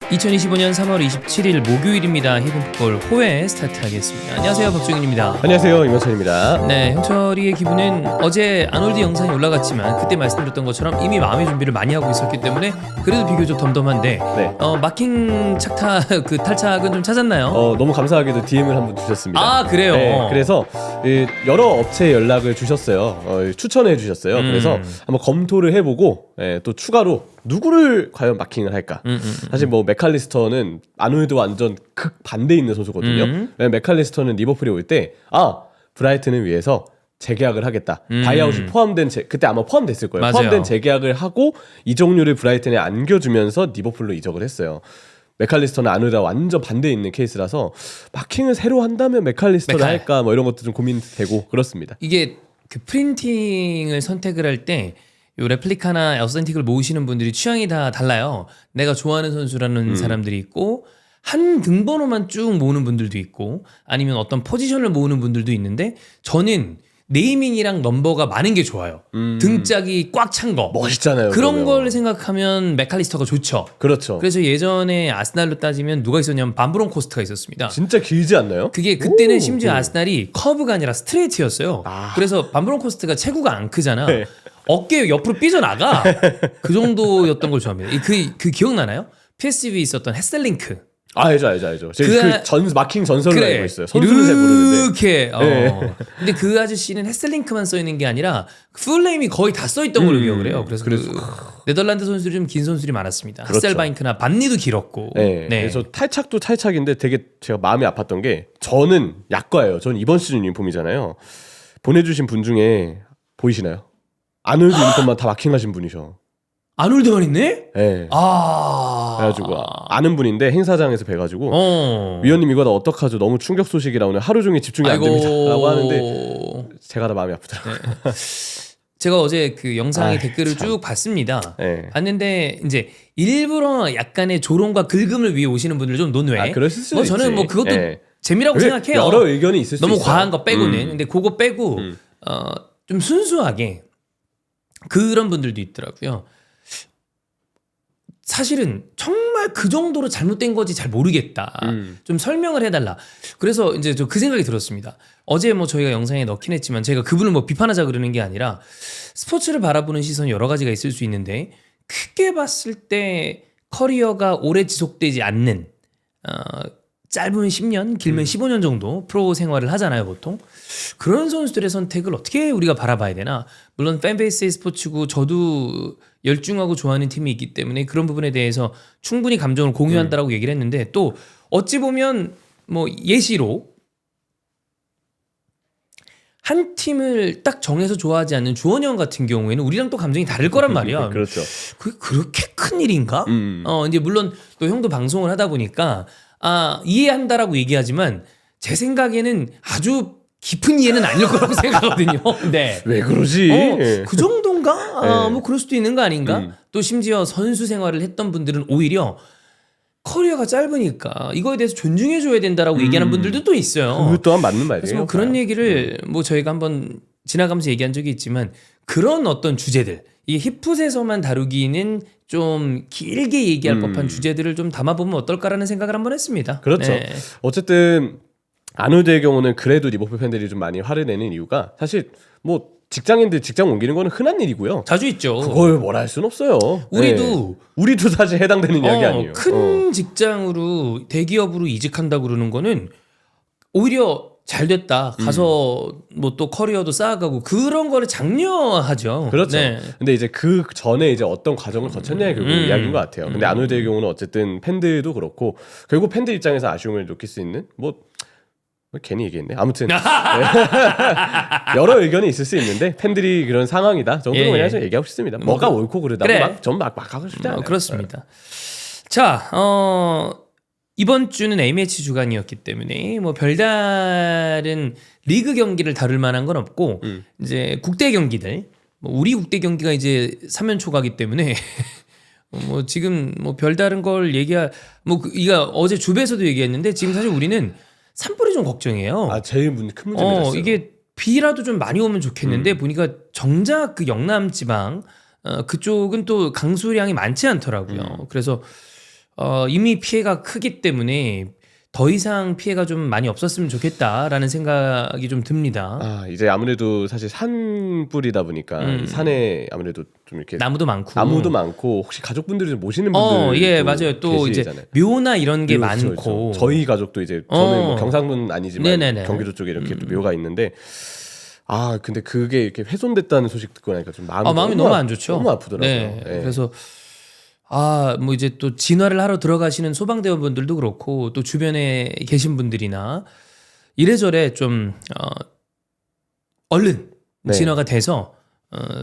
2025년 3월 27일 목요일입니다. 히든풋볼 호회 스타트하겠습니다. 안녕하세요, 박종윤입니다. 안녕하세요, 임현철입니다. 네, 형철이의 기분은 어제 아놀드 영상이 올라갔지만 그때 말씀드렸던 것처럼 이미 마음의 준비를 많이 하고 있었기 때문에 그래도 비교적 덤덤한데 네. 마킹 그 탈착은 좀 찾았나요? 너무 감사하게도 DM을 한번 주셨습니다. 아, 그래요? 네, 그래서 여러 업체에 연락을 주셨어요. 추천해 주셨어요. 그래서 한번 검토를 해보고 또 추가로 누구를 과연 마킹을 할까? 사실 뭐 맥칼리스터는 아놀드 완전 극 반대에 있는 선수거든요. 왜냐면 맥칼리스터는 리버풀에 올 때 브라이튼을 위해서 재계약을 하겠다. 바이아웃이 포함된 그때 아마 포함됐을 거예요. 맞아요. 포함된 재계약을 하고 이적료를 브라이튼에 안겨주면서 리버풀로 이적을 했어요. 맥칼리스터는 아놀드와 완전 반대에 있는 케이스라서 마킹을 새로 한다면 맥칼리스터를 할까 뭐 이런 것도 좀 고민되고 그렇습니다. 이게 그 프린팅을 선택을 할 때 요 레플리카나 어센틱을 모으시는 분들이 취향이 다 달라요. 내가 좋아하는 선수라는 사람들이 있고 한 등번호만 쭉 모으는 분들도 있고 아니면 어떤 포지션을 모으는 분들도 있는데 저는 네이밍이랑 넘버가 많은 게 좋아요. 등짝이 꽉 찬 거. 멋있잖아요. 그런 그러면. 걸 생각하면 맥칼리스터가 좋죠. 그렇죠. 그래서 예전에 아스날로 따지면 누가 있었냐면 반브론 코스트가 있었습니다. 진짜 길지 않나요? 그게 그때는 심지어 아스날이 커브가 아니라 스트레이트였어요. 그래서 반브론 코스트가 체구가 안 크잖아. 네. 어깨 옆으로 삐져나가. 그 정도였던 걸 좋아합니다. 그 기억나나요? PSV에 있었던 헤셀링크. 알죠. 제가 마킹 전설을 알고 있어요. 선수는 잘 모르는데. 이렇게. 네. 근데 그 아저씨는 헤셀링크만 써 있는 게 아니라 풀네임이 거의 다 써 있던 걸로 기억을 해요. 그래서 네덜란드 선수들이 좀 긴 선수들이 많았습니다. 그렇죠. 하셀바인크나 반니도 길었고. 네. 그래서 탈착도 탈착인데 되게 제가 마음이 아팠던 게 저는 약과예요. 저는 이번 시즌 유니폼이잖아요. 보내주신 분 중에 보이시나요? 아놀드 유니폼만 다 마킹하신 분이셔. 아놀드만 있네? 네. 그래가지고 아는 분인데 행사장에서 뵈가지고 위원님 이거 다 어떡하죠? 너무 충격 소식이라 오늘 하루 종일 집중이 안 됩니다라고 하는데 제가 다 마음이 아프더라고요. 네. 제가 어제 그 영상의 댓글을 쭉 봤습니다. 네. 봤는데 이제 일부러 약간의 조롱과 긁음을 위해 오시는 분들 좀 논외. 그랬을 수도 뭐 저는 있지. 뭐 그것도 네. 재미라고 생각해요. 여러 의견이 있을 수 있어요. 너무 과한 거 빼고는. 근데 그거 빼고 좀 순수하게 그런 분들도 있더라고요. 사실은 정말 그 정도로 잘못된 거지 잘 모르겠다. 좀 설명을 해달라. 그래서 이제 저 그 생각이 들었습니다. 어제 뭐 저희가 영상에 넣긴 했지만 제가 그분을 뭐 비판하자 그러는 게 아니라 스포츠를 바라보는 시선이 여러 가지가 있을 수 있는데 크게 봤을 때 커리어가 오래 지속되지 않는 짧으면 10년, 길면 15년 정도 프로 생활을 하잖아요, 보통. 그런 선수들의 선택을 어떻게 우리가 바라봐야 되나? 물론 팬베이스의 스포츠고 저도 열중하고 좋아하는 팀이 있기 때문에 그런 부분에 대해서 충분히 감정을 공유한다라고 얘기를 했는데 또 어찌 보면 뭐 예시로 한 팀을 딱 정해서 좋아하지 않는 주원이 형 같은 경우에는 우리랑 또 감정이 다를 거란 말이야. 그렇죠. 그게 그렇게 큰 일인가? 이제 물론 또 형도 방송을 하다 보니까 이해한다라고 얘기하지만 제 생각에는 아주 깊은 이해는 아닐 거라고 생각하거든요. 네. 왜 그러지? 그 정도인가? 네. 뭐 그럴 수도 있는 거 아닌가? 또 심지어 선수 생활을 했던 분들은 오히려 커리어가 짧으니까 이거에 대해서 존중해줘야 된다라고 얘기하는 분들도 또 있어요. 그 또한 맞는 말이에요. 그래서 뭐 그런 얘기를 뭐 저희가 한번 지나가면서 얘기한 적이 있지만 그런 어떤 주제들 이게 힙풋에서만 다루기는 좀 길게 얘기할 법한 주제들을 좀 담아보면 어떨까라는 생각을 한번 했습니다. 그렇죠. 네. 어쨌든 아놀드의 경우는 그래도 리버풀 팬들이 좀 많이 화를 내는 이유가 사실 뭐 직장인들 직장 옮기는 거는 흔한 일이고요. 자주 있죠. 그걸 뭐라 할 수는 없어요. 우리도 사실 해당되는 이야기 아니에요. 큰 직장으로 대기업으로 이직한다 그러는 거는 오히려 잘 됐다. 가서 뭐 또 커리어도 쌓아가고 그런 거를 장려하죠. 그렇죠. 네. 근데 이제 그 전에 이제 어떤 과정을 거쳤냐의 결국 이야기인 것 같아요. 근데 아놀드의 경우는 어쨌든 팬들도 그렇고 결국 팬들 입장에서 아쉬움을 느낄 수 있는 뭐 괜히 얘기했네. 아무튼 여러 의견이 있을 수 있는데 팬들이 그런 상황이다 정도는 그냥 좀 얘기하고 싶습니다. 뭐가 옳고 그르다고 그래. 막 하고 싶지 않아요. 그렇습니다. 자, 이번 주는 A매치 주간이었기 때문에 뭐 별다른 리그 경기를 다룰 만한 건 없고 이제 국대 경기들 뭐 우리 국대 경기가 이제 3연 초가기 때문에 뭐 지금 뭐 별다른 걸 뭐 이가 어제 주배에서도 얘기했는데 지금 사실 우리는 산불이 좀 걱정이에요. 제일 큰 문제가 이게 비라도 좀 많이 오면 좋겠는데 보니까 정작 그 영남 지방 그쪽은 또 강수량이 많지 않더라고요. 그래서 이미 피해가 크기 때문에 더 이상 피해가 좀 많이 없었으면 좋겠다라는 생각이 좀 듭니다. 아, 이제 아무래도 사실 산불이다 보니까 이 산에 아무래도 좀 이렇게 나무도 많고 혹시 가족분들이 좀 모시는 분들 예, 맞아요. 또 이제 묘나 이런 게 그렇죠, 많고 그렇죠. 저희 가족도 이제 저는 뭐 경상도는 아니지만 네네네. 경기도 쪽에 이렇게 또 묘가 있는데 아 근데 그게 이렇게 훼손됐다는 소식 듣고 나니까 좀 마음이 너무 안 좋죠. 너무 아프더라고요. 네. 네. 그래서 뭐 이제 또 진화를 하러 들어가시는 소방대원분들도 그렇고 또 주변에 계신 분들이나 이래저래 좀 얼른 네. 진화가 돼서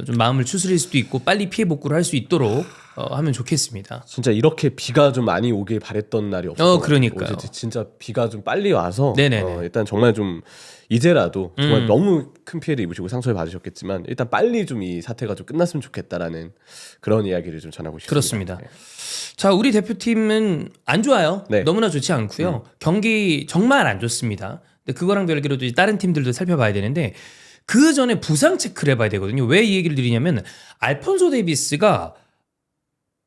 좀 마음을 추스릴 수도 있고 빨리 피해 복구를 할 수 있도록 하면 좋겠습니다. 진짜 이렇게 비가 좀 많이 오길 바랬던 날이 없었던 그러니까요. 것 같아요. 진짜 비가 좀 빨리 와서 네네네. 일단 정말 좀 이제라도 정말 너무 큰 피해를 입으시고 상처를 받으셨겠지만 일단 빨리 좀 이 사태가 좀 끝났으면 좋겠다라는 그런 이야기를 좀 전하고 싶습니다. 그렇습니다. 네. 자, 우리 대표팀은 안 좋아요. 네. 너무나 좋지 않고요. 경기 정말 안 좋습니다. 근데 그거랑 별개로도 이제 다른 팀들도 살펴봐야 되는데 그 전에 부상 체크를 해봐야 되거든요. 왜 이 얘기를 드리냐면 알폰소 데이비스가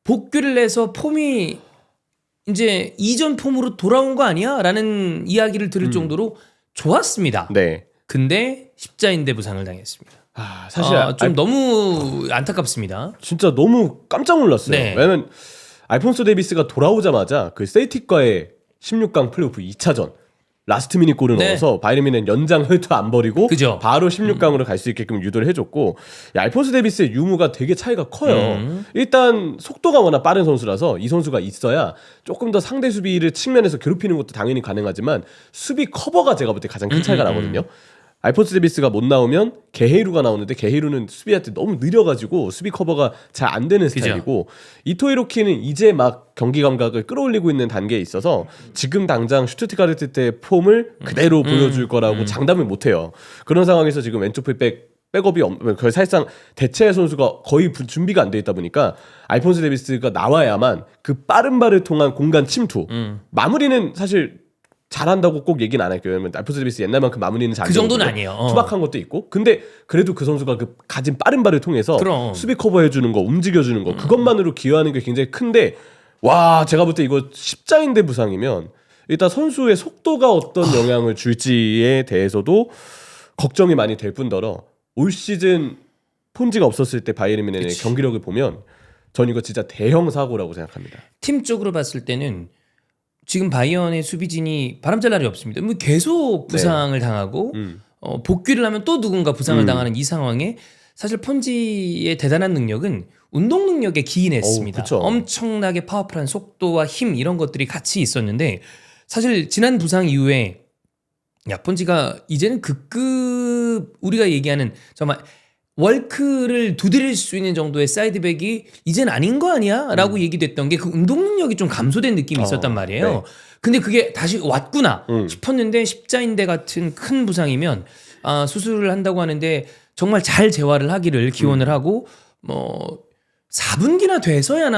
복귀를 해서 폼이 이제 이전 폼으로 돌아온 거 아니야? 라는 이야기를 들을 정도로 좋았습니다. 네. 근데 십자인대 부상을 당했습니다. 아, 사실 좀 너무 안타깝습니다. 진짜 너무 깜짝 놀랐어요. 네. 왜냐면 알폰소 데이비스가 돌아오자마자 그 셀틱과의 16강 플레이오프 2차전 라스트 미닛 골을 네. 넣어서 바이에른 연장 혈투 안 버리고 그죠. 바로 16강으로 갈 수 있게끔 유도를 해줬고 이 알폰소 데이비스의 유무가 되게 차이가 커요. 일단 속도가 워낙 빠른 선수라서 이 선수가 있어야 조금 더 상대 수비를 측면에서 괴롭히는 것도 당연히 가능하지만 수비 커버가 제가 볼 때 가장 큰 차이가 나거든요. 알폰소 데이비스가 못 나오면 게헤이루가 나오는데 게헤이루는 수비한테 너무 느려가지고 수비 커버가 잘 안 되는 스타일이고 이토 히로키는 이제 막 경기 감각을 끌어올리고 있는 단계에 있어서 지금 당장 슈투트가르트 때 폼을 그대로 보여줄 거라고 장담을 못해요. 그런 상황에서 지금 왼쪽 백업이 거의 사실상 대체 선수가 거의 준비가 안 돼 있다 보니까 알폰소 데이비스가 나와야만 그 빠른 발을 통한 공간 침투 마무리는 사실 잘한다고 꼭 얘기는 안 할게요. 왜냐면 알폰소 데이비스 옛날만큼 마무리는 잘 그 정도는 아니에요. 투박한 것도 있고. 근데 그래도 그 선수가 그 가진 빠른 발을 통해서 그럼. 수비 커버해주는 거, 움직여주는 거 그것만으로 기여하는 게 굉장히 큰데 와 제가 볼 때 이거 십자인대 부상이면 일단 선수의 속도가 어떤 영향을 줄지에 대해서도 걱정이 많이 될 뿐더러 올 시즌 폰지가 없었을 때 바이에른 뮌헨의 경기력을 보면 전 이거 진짜 대형 사고라고 생각합니다. 팀적으로 봤을 때는 지금 바이언의 수비진이 바람잘 날이 없습니다. 뭐 계속 부상을 당하고 복귀를 하면 또 누군가 부상을 당하는 이 상황에 사실 폰지의 대단한 능력은 운동 능력에 기인했습니다. 엄청나게 파워풀한 속도와 힘 이런 것들이 같이 있었는데 사실 지난 부상 이후에 폰지가 이제는 극급 우리가 얘기하는 정말 월크를 두드릴 수 있는 정도의 사이드백이 이젠 아닌 거 아니야? 라고 얘기됐던 게 그 운동 능력이 좀 감소된 느낌이 있었단 말이에요. 네. 근데 그게 다시 왔구나 싶었는데 십자인대 같은 큰 부상이면 수술을 한다고 하는데 정말 잘 재활을 하기를 기원을 하고 4분기나 돼서야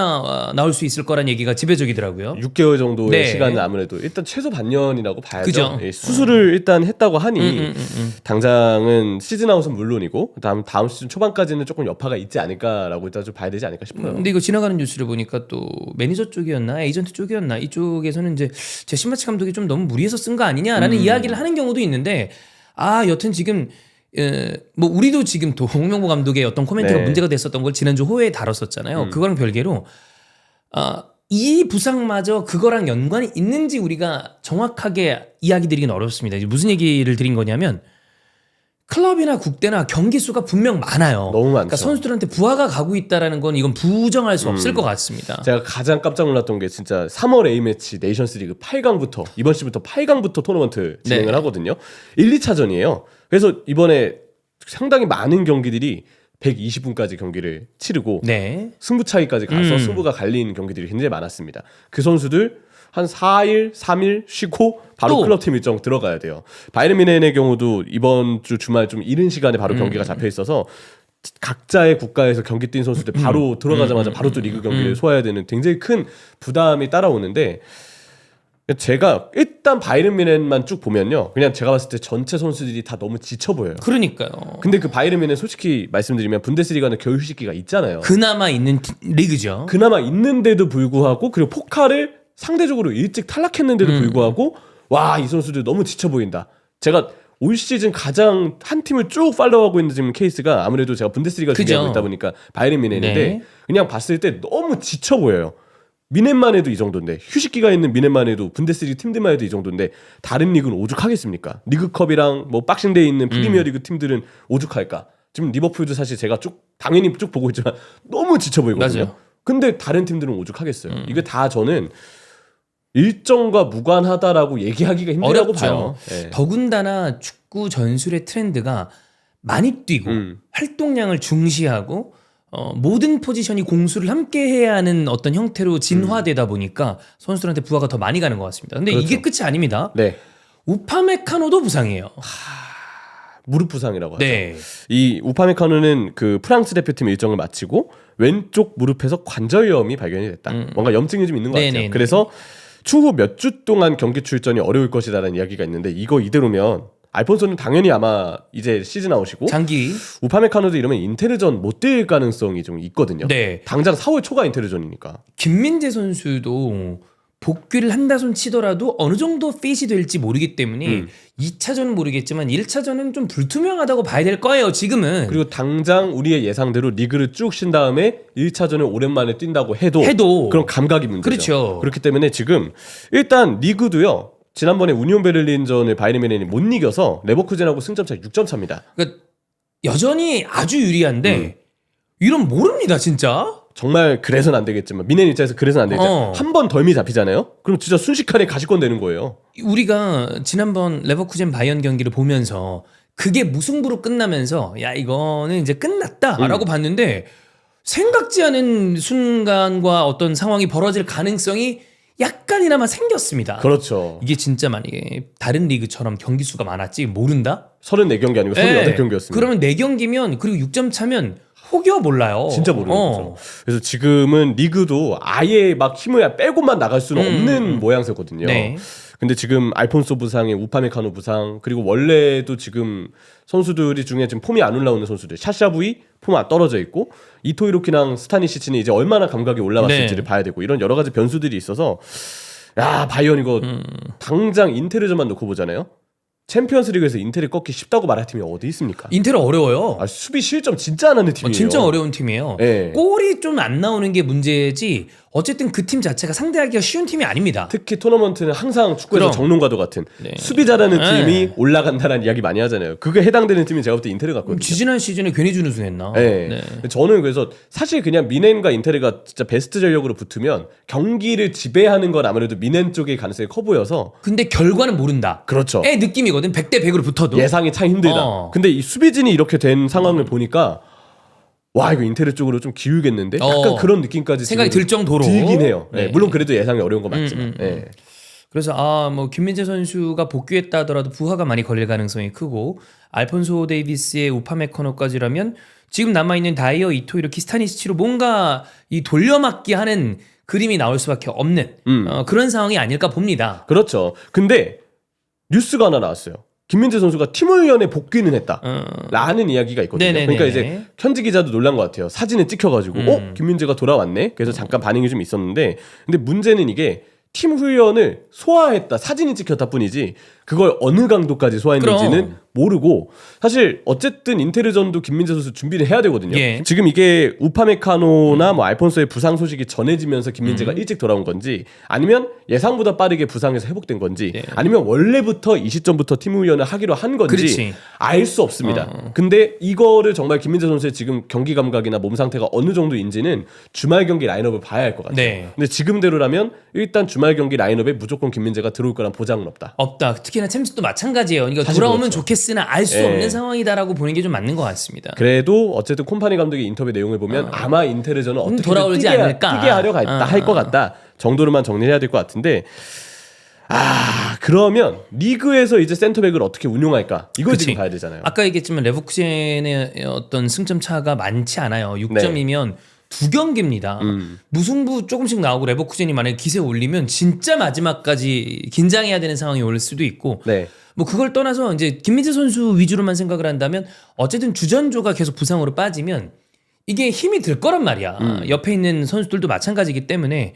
나올 수 있을 거란 얘기가 지배적이더라고요. 6개월 정도의 네. 시간은 아무래도 일단 최소 반년이라고 봐야죠. 그죠. 예, 수술을 일단 했다고 하니 당장은 시즌 아웃은 물론이고 다음 시즌 초반까지는 조금 여파가 있지 않을까라고 일단 좀 봐야 되지 않을까 싶어요. 근데 이거 지나가는 뉴스를 보니까 또 매니저 쪽이었나 에이전트 쪽이었나 이쪽에서는 이제 제시마치 감독이 좀 너무 무리해서 쓴 거 아니냐라는 이야기를 하는 경우도 있는데 여튼 지금 뭐 우리도 지금 또 홍명보 감독의 어떤 코멘트가 네. 문제가 됐었던 걸 지난주 호회에 다뤘었잖아요. 그거랑 별개로 이 부상마저 그거랑 연관이 있는지 우리가 정확하게 이야기 드리긴 어렵습니다. 이제 무슨 얘기를 드린 거냐면 클럽이나 국대나 경기 수가 분명 많아요. 너무 많죠. 그러니까 선수들한테 부하가 가고 있다라는 건 이건 부정할 수 없을 것 같습니다. 제가 가장 깜짝 놀랐던 게 진짜 3월 A매치 네이션스리그 8강부터 이번 시부터 8강부터 토너먼트 진행을 네. 하거든요. 1, 2차전이에요. 그래서 이번에 상당히 많은 경기들이 120분까지 경기를 치르고 네. 승부 차이까지 가서 승부가 갈린 경기들이 굉장히 많았습니다. 그 선수들 한 4일, 3일 쉬고 바로 또. 클럽팀 일정 들어가야 돼요. 바이에른 뮌헨의 경우도 이번 주 주말 좀 이른 시간에 바로 경기가 잡혀 있어서 각자의 국가에서 경기 뛴 선수들 바로 들어가자마자 바로 또 리그 경기를 소화해야 되는 굉장히 큰 부담이 따라오는데 제가 일단 바이에른 뮌헨만 쭉 보면요. 그냥 제가 봤을 때 전체 선수들이 다 너무 지쳐 보여요. 그러니까요. 근데 그 바이에른 뮌헨 솔직히 말씀드리면 분데스리가는 겨울 휴식기가 있잖아요. 그나마 있는 리그죠. 그나마 있는데도 불구하고 그리고 포카를 상대적으로 일찍 탈락했는데도 불구하고 와, 이 선수들 너무 지쳐 보인다. 제가 올 시즌 가장 한 팀을 쭉 팔로우하고 있는 지금 케이스가 아무래도 제가 분데스리가 중계하고 있다 보니까 바이에른 뮌헨인데 네. 그냥 봤을 때 너무 지쳐 보여요. 뮌헨만 해도 이 정도인데 휴식기가 있는 뮌헨만 해도 분데스리가 팀들만 해도 이 정도인데 다른 리그는 오죽하겠습니까? 리그컵이랑 뭐 박싱데이 있는 프리미어리그 팀들은 오죽할까? 지금 리버풀도 사실 제가 당연히 쭉 보고 있지만 너무 지쳐 보이거든요. 맞아요. 근데 다른 팀들은 오죽하겠어요. 이게 다 저는 일정과 무관하다라고 얘기하기가 힘들다고 어렵죠. 봐요. 예. 더군다나 축구 전술의 트렌드가 많이 뛰고 활동량을 중시하고 모든 포지션이 공수를 함께 해야 하는 어떤 형태로 진화되다 보니까 선수들한테 부하가 더 많이 가는 것 같습니다. 근데 그렇죠. 이게 끝이 아닙니다. 네. 우파메카노도 부상이에요. 무릎 부상이라고 하죠. 네. 이 우파메카노는 그 프랑스 대표팀 일정을 마치고 왼쪽 무릎에서 관절염이 발견이 됐다. 뭔가 염증이 좀 있는 것 같아요. 네네네. 그래서 추후 몇 주 동안 경기 출전이 어려울 것이다라는 이야기가 있는데 이거 이대로면 알폰소는 당연히 아마 이제 시즌 아웃이고 장기. 우파메카노도 이러면 인테르전 못 뛸 가능성이 좀 있거든요. 네. 당장 4월 초가 인테르전이니까. 김민재 선수도 복귀를 한다 손 치더라도 어느 정도 페이시 될지 모르기 때문에 2차전은 모르겠지만 1차전은 좀 불투명하다고 봐야 될 거예요. 지금은. 그리고 당장 우리의 예상대로 리그를 쭉 쉰 다음에 1차전을 오랜만에 뛴다고 해도 그럼 감각이 문제죠. 그렇죠. 그렇기 때문에 지금 일단 리그도요. 지난번에 우니온 베를린전을 바이에른 뮌헨이 못 이겨서 레버쿠젠하고 승점 차 6점 차입니다. 그러니까 여전히 아주 유리한데 이런 모릅니다, 진짜. 정말 그래서는 안 되겠지만 뮌헨 입장에서 그래서는 안 되겠죠. 한 번 덜미 잡히잖아요. 그럼 진짜 순식간에 가시권 되는 거예요. 우리가 지난번 레버쿠젠 바이언 경기를 보면서 그게 무승부로 끝나면서 야 이거는 이제 끝났다라고 봤는데 생각지 않은 순간과 어떤 상황이 벌어질 가능성이 약간이나마 생겼습니다. 그렇죠. 이게 진짜 만약에 다른 리그처럼 경기 수가 많았지 모른다? 34경기 아니고 38경기였습니다. 그러면 4경기면 그리고 6점 차면 혹여 몰라요. 진짜 모르는 거죠. 그래서 지금은 리그도 아예 막 힘을 빼고만 나갈 수는 없는 모양새거든요. 네. 근데 지금 알폰소 부상에 우파메카노 부상 그리고 원래도 지금 선수들이 중에 지금 폼이 안 올라오는 선수들 샤샤부이 폼 안 떨어져 있고 이토이로키랑 스타니시치는 이제 얼마나 감각이 올라왔을지를 봐야 되고 이런 여러 가지 변수들이 있어서 야 바이언 이거 당장 인테르전만 놓고 보잖아요. 챔피언스리그에서 인텔이 꺾기 쉽다고 말할 팀이 어디 있습니까? 인텔은 어려워요. 아, 수비 실점 진짜 안 하는 팀이에요. 진짜 어려운 팀이에요. 네. 골이 좀 안 나오는 게 문제지 어쨌든 그 팀 자체가 상대하기가 쉬운 팀이 아닙니다. 특히 토너먼트는 항상 축구에서 그럼. 정론과도 같은 네. 수비 잘하는 네. 팀이 올라간다는 이야기 많이 하잖아요. 그게 해당되는 팀이 제가 볼 때 인테르 같거든요. 지지난 시즌에 괜히 준우승했나? 네. 저는 그래서 사실 그냥 뮌헨과 인테르가 진짜 베스트 전력으로 붙으면 경기를 지배하는 건 아무래도 뮌헨 쪽의 가능성이 커 보여서 근데 결과는 모른다. 그렇죠. 의 느낌이거든. 100대 100으로 붙어도. 예상이 참 힘들다. 근데 이 수비진이 이렇게 된 상황을 보니까 와 이거 인테르 쪽으로 좀 기울겠는데 약간 그런 느낌까지 생각이 들 정도로 들긴 해요. 네. 물론 그래도 예상이 어려운 거 맞지만. 그래서 뭐 김민재 선수가 복귀했다 하더라도 부하가 많이 걸릴 가능성이 크고 알폰소 데이비스의 우파메카노까지라면 지금 남아있는 다이어 이토 이렇게 스타니시치로 뭔가 이 돌려막기 하는 그림이 나올 수밖에 없는 그런 상황이 아닐까 봅니다. 그렇죠. 근데 뉴스가 하나 나왔어요. 김민재 선수가 팀훈련에 복귀는 했다. 라는 이야기가 있거든요. 네네네. 그러니까 이제 현지 기자도 놀란 것 같아요. 사진을 찍혀가지고 김민재가 돌아왔네. 그래서 잠깐 반응이 좀 있었는데 근데 문제는 이게 팀 훈련을 소화했다. 사진이 찍혔다 뿐이지 그걸 어느 강도까지 소화했는지는 그럼. 모르고 사실 어쨌든 인테르전도 김민재 선수 준비를 해야 되거든요. 예. 지금 이게 우파메카노나 뭐 알폰소의 부상 소식이 전해지면서 김민재가 일찍 돌아온 건지 아니면 예상보다 빠르게 부상에서 회복된 건지 아니면 원래부터 이 시점부터 팀 훈련을 하기로 한 건지 그렇지. 알 수 없습니다. 근데 이거를 정말 김민재 선수의 지금 경기 감각이나 몸 상태가 어느 정도인지는 주말 경기 라인업을 봐야 할 것 같아요. 네. 근데 지금대로라면 일단 주말 경기 라인업에 무조건 김민재가 들어올 거란 보장은 없다. 없다. 특히나 챔스도 마찬가지예요. 그러니까 사실 돌아오면 그렇죠. 좋겠으나 알 수 예. 없는 상황이다라고 보는 게 좀 맞는 것 같습니다. 그래도 어쨌든 콤파니 감독의 인터뷰 내용을 보면 아마 인테르전은 어떻게 돌아오지 않을까. 뛰게 하려고 할 것 같다 정도로만 정리해야 될 것 같은데 그러면 리그에서 이제 센터백을 어떻게 운용할까 이걸 그치. 지금 봐야 되잖아요. 아까 얘기했지만 레버쿠젠의 어떤 승점 차가 많지 않아요. 6점이면 두 경기입니다. 무승부 조금씩 나오고 레버쿠젠이 만약에 기세 올리면 진짜 마지막까지 긴장해야 되는 상황이 올 수도 있고 네. 뭐 그걸 떠나서 이제 김민재 선수 위주로만 생각을 한다면 어쨌든 주전조가 계속 부상으로 빠지면 이게 힘이 들 거란 말이야. 옆에 있는 선수들도 마찬가지이기 때문에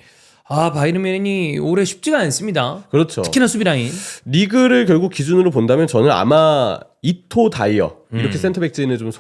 바이에른 뮌헨이 올해 쉽지가 않습니다. 그렇죠. 특히나 수비 라인. 리그를 결국 기준으로 본다면 저는 아마 이토 다이어 이렇게 센터백진을 좀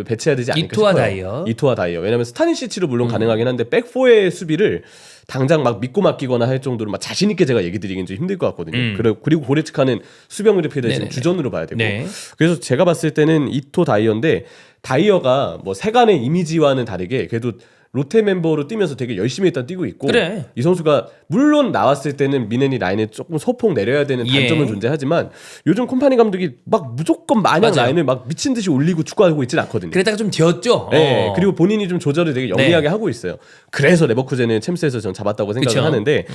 배치해야 되지 않을까 이토와 싶어요. 다이어. 이토와 다이어. 왜냐면 스타니시치로 물론 가능하긴 한데 백포의 수비를 당장 막 믿고 맡기거나 할 정도로 막 자신 있게 제가 얘기 드리긴 좀 힘들 것 같거든요. 그리고 고레츠카는 수비형 미드필더 지금 주전으로 봐야 되고. 네. 그래서 제가 봤을 때는 이토 다이어인데 다이어가 뭐 세간의 이미지와는 다르게 그래도 롯데 멤버로 뛰면서 되게 열심히 일단 뛰고 있고 그래. 이 선수가 물론 나왔을 때는 미네니 라인에 조금 소폭 내려야 되는 단점은 존재하지만 요즘 콤파니 감독이 막 무조건 마냥 맞아요. 라인을 막 미친 듯이 올리고 축구하고 있지는 않거든요. 그랬다가 좀 뒤었죠. 네, 그리고 본인이 좀 조절을 되게 영리하게 하고 있어요. 그래서 레버쿠젠은 챔스에서 전 잡았다고 생각을 그쵸. 하는데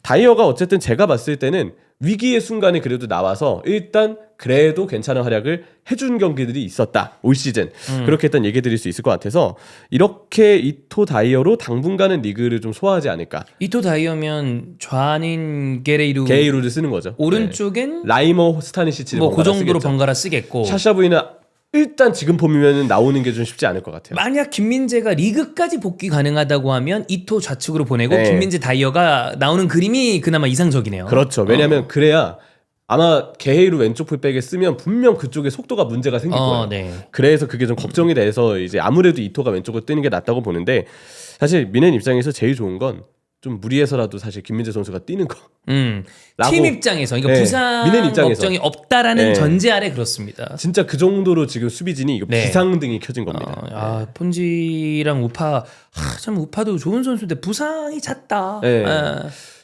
다이어가 어쨌든 제가 봤을 때는 위기의 순간에 그래도 나와서 일단 그래도 괜찮은 활약을 해준 경기들이 있었다 올 시즌 그렇게 일단 얘기 드릴 수 있을 것 같아서 이렇게 이토 다이어로 당분간은 리그를 좀 소화하지 않을까. 이토 다이어면 좌는 게레이루 게이루를 쓰는 거죠. 오른쪽엔 라이머 스타니시치를 뭐 그 번갈아 정도로 쓰겠죠. 번갈아 쓰겠고 샤샤부이는 일단 지금 폼이면 나오는 게 좀 쉽지 않을 것 같아요. 만약 김민재가 리그까지 복귀 가능하다고 하면 이토 좌측으로 보내고 네. 김민재 다이어가 나오는 그림이 그나마 이상적이네요. 그렇죠. 왜냐하면 그래야 아마 게이루 왼쪽 풀백에 쓰면 분명 그쪽에 속도가 문제가 생길 거예요. 네. 그래서 그게 좀 걱정이 돼서 이제 아무래도 이토가 왼쪽으로 뛰는 게 낫다고 보는데 사실 미넨 입장에서 제일 좋은 건 좀 무리해서라도 사실 김민재 선수가 뛰는 거. 라고. 팀 입장에서 그러니까 네, 부상 미넨 입장에서. 걱정이 없다라는 네. 전제 아래 그렇습니다. 진짜 그 정도로 지금 수비진이 이거 네. 비상등이 켜진 겁니다. 폰지랑 우파 참 우파도 좋은 선수인데 부상이 잦다. 네.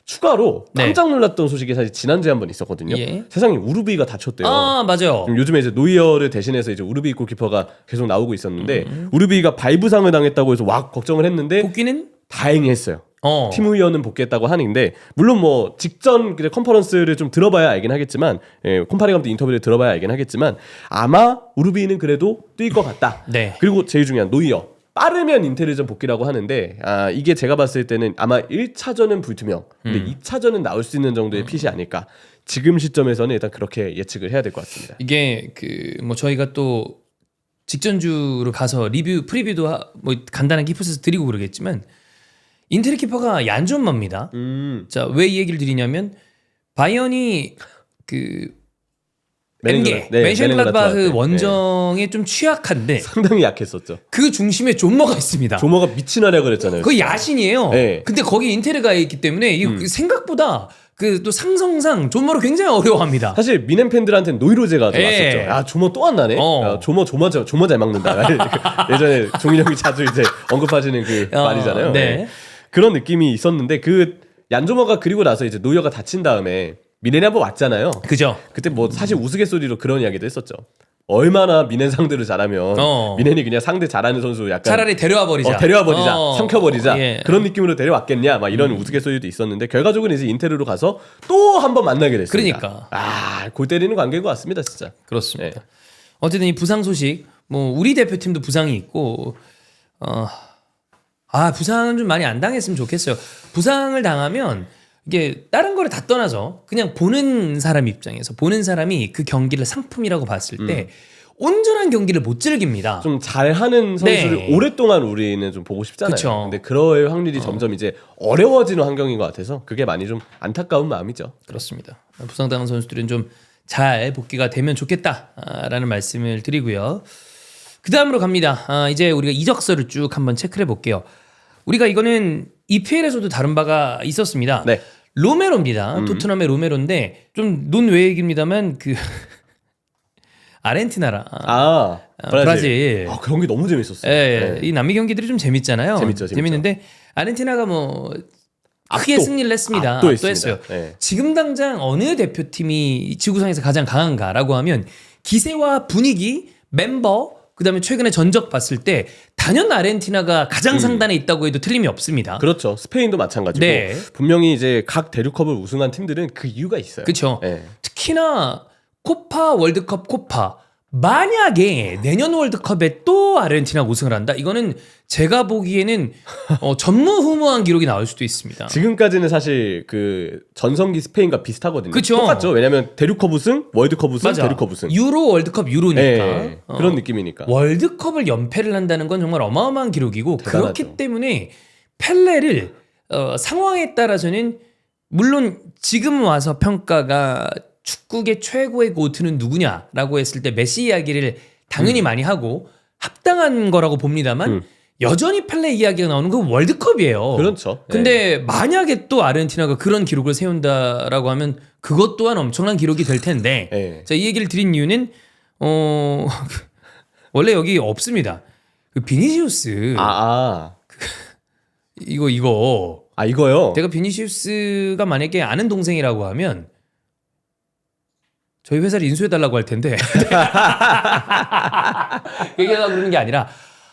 추가로 네. 깜짝 놀랐던 소식이 사실 지난주에 한 번 있었거든요. 예. 세상에 우루비가 다쳤대요. 맞아요. 요즘에 이제 노이어를 대신해서 이제 우르비 골키퍼가 계속 나오고 있었는데 우르비가 발부상을 당했다고 해서 와 걱정을 했는데 복귀는 다행히 했어요. 어. 팀 의원은 복귀했다고 하는데 물론 뭐 직전 컨퍼런스를 좀 들어봐야 알긴 하겠지만 콤파니 감독 인터뷰를 들어봐야 알긴 하겠지만 아마 우르비는 그래도 뛸 것 같다. 네. 그리고 제일 중요한 노이어 빠르면 인텔리전 복귀라고 하는데 이게 제가 봤을 때는 아마 1차전은 불투명 근데 2차전은 나올 수 있는 정도의 핏이 아닐까. 지금 시점에서는 일단 그렇게 예측을 해야 될 것 같습니다. 이게 그 뭐 저희가 또 직전주로 가서 리뷰 프리뷰도 뭐 간단하게 히프스에서 드리고 그러겠지만 인테리 키퍼가 얀존마입니다. 자, 왜 이 얘기를 드리냐면 바이언이 그 엠게 멘션글라드바흐 원정에 좀 취약한데 상당히 약했었죠. 그 중심에 존머가 있습니다. 조머가 미친 활약을 했잖아요. 그 야신이에요. 네. 근데 거기 인테르가 있기 때문에 이 생각보다 그 또 상성상 존머를 굉장히 어려워합니다. 사실 미넨 팬들한테는 노이로제가 좀 예. 왔었죠. 야 조머 또 안 나네. 야, 조머 잘 막는다. 예전에 종일 형이 자주 이제 언급하시는 그 말이잖아요. 네. 그런 느낌이 있었는데 그 얀조머가 그리고 나서 이제 노이어가 다친 다음에 미넨이 한번 왔잖아요. 그죠? 그때 뭐 사실 우스갯소리로 그런 이야기도 했었죠. 얼마나 미넨 상대를 잘하면 미넨이 그냥 상대 잘하는 선수 약간 차라리 데려와 버리자. 삼켜버리자 예. 그런 느낌으로 데려왔겠냐 막 이런 우스갯소리도 있었는데 결과적으로 이제 인테르로 가서 또 한 번 만나게 됐습니다. 그러니까 골 때리는 관계인 것 같습니다 진짜. 그렇습니다. 어쨌든 이 부상 소식 뭐 우리 대표팀도 부상이 있고 부상은 좀 많이 안 당했으면 좋겠어요. 부상을 당하면 이게 다른 거를 다 떠나서 그냥 보는 사람 입장에서 보는 사람이 그 경기를 상품이라고 봤을 때 온전한 경기를 못 즐깁니다. 좀 잘하는 선수를 오랫동안 우리는 좀 보고 싶잖아요. 그쵸. 근데 그럴 확률이 점점 이제 어려워지는 환경인 것 같아서 그게 많이 좀 안타까운 마음이죠. 그렇습니다. 부상당한 선수들은 좀 잘 복귀가 되면 좋겠다라는 말씀을 드리고요. 그 다음으로 갑니다. 이제 우리가 이적설을 쭉 한번 체크를 해볼게요. 우리가 이거는 EPL에서도 다룬 바가 있었습니다. 네. 로메로입니다. 토트넘의 로메로인데 좀 논외 얘기입니다만 그 아르헨티나랑 브라질. 그 경기 너무 재밌었어요. 예, 이 남미 경기들이 좀 재밌잖아요. 재밌죠. 재밌는데 아르헨티나가 뭐 크게 승리를 했습니다. 압도했어요. 지금 당장 어느 대표팀이 지구상에서 가장 강한가라고 하면 기세와 분위기, 멤버, 그다음에 최근에 전적 봤을 때 단연 아르헨티나가 가장 상단에 있다고 해도 틀림이 없습니다. 그렇죠. 스페인도 마찬가지고 네. 분명히 이제 각 대륙컵을 우승한 팀들은 그 이유가 있어요. 그렇죠. 특히나 코파 월드컵 코파 만약에 내년 월드컵에 또 아르헨티나가 우승을 한다? 이거는 제가 보기에는 전무후무한 기록이 나올 수도 있습니다. 지금까지는 사실 그 전성기 스페인과 비슷하거든요. 그쵸. 똑같죠. 왜냐하면 대륙컵 우승, 월드컵 우승, 맞아. 대륙컵 우승. 유로 월드컵 유로니까 네, 그런 느낌이니까. 월드컵을 연패를 한다는 건 정말 어마어마한 기록이고 대단하죠. 그렇기 때문에 펠레를 상황에 따라서는 물론 지금 와서 평가가 축구계 최고의 고트는 누구냐라고 했을 때 메시 이야기를 당연히 많이 하고 합당한 거라고 봅니다만 여전히 펠레 이야기가 나오는 건 월드컵이에요. 그렇죠. 근데 만약에 또 아르헨티나가 그런 기록을 세운다라고 하면 그것 또한 엄청난 기록이 될 텐데 네. 자, 이 얘기를 드린 이유는 원래 여기 없습니다. 그 비니시우스 이거 이거요. 내가 비니시우스가 만약에 아는 동생이라고 하면 저희 회사를 인수해달라고 할 텐데 얘기하려고 그러는 게 아니라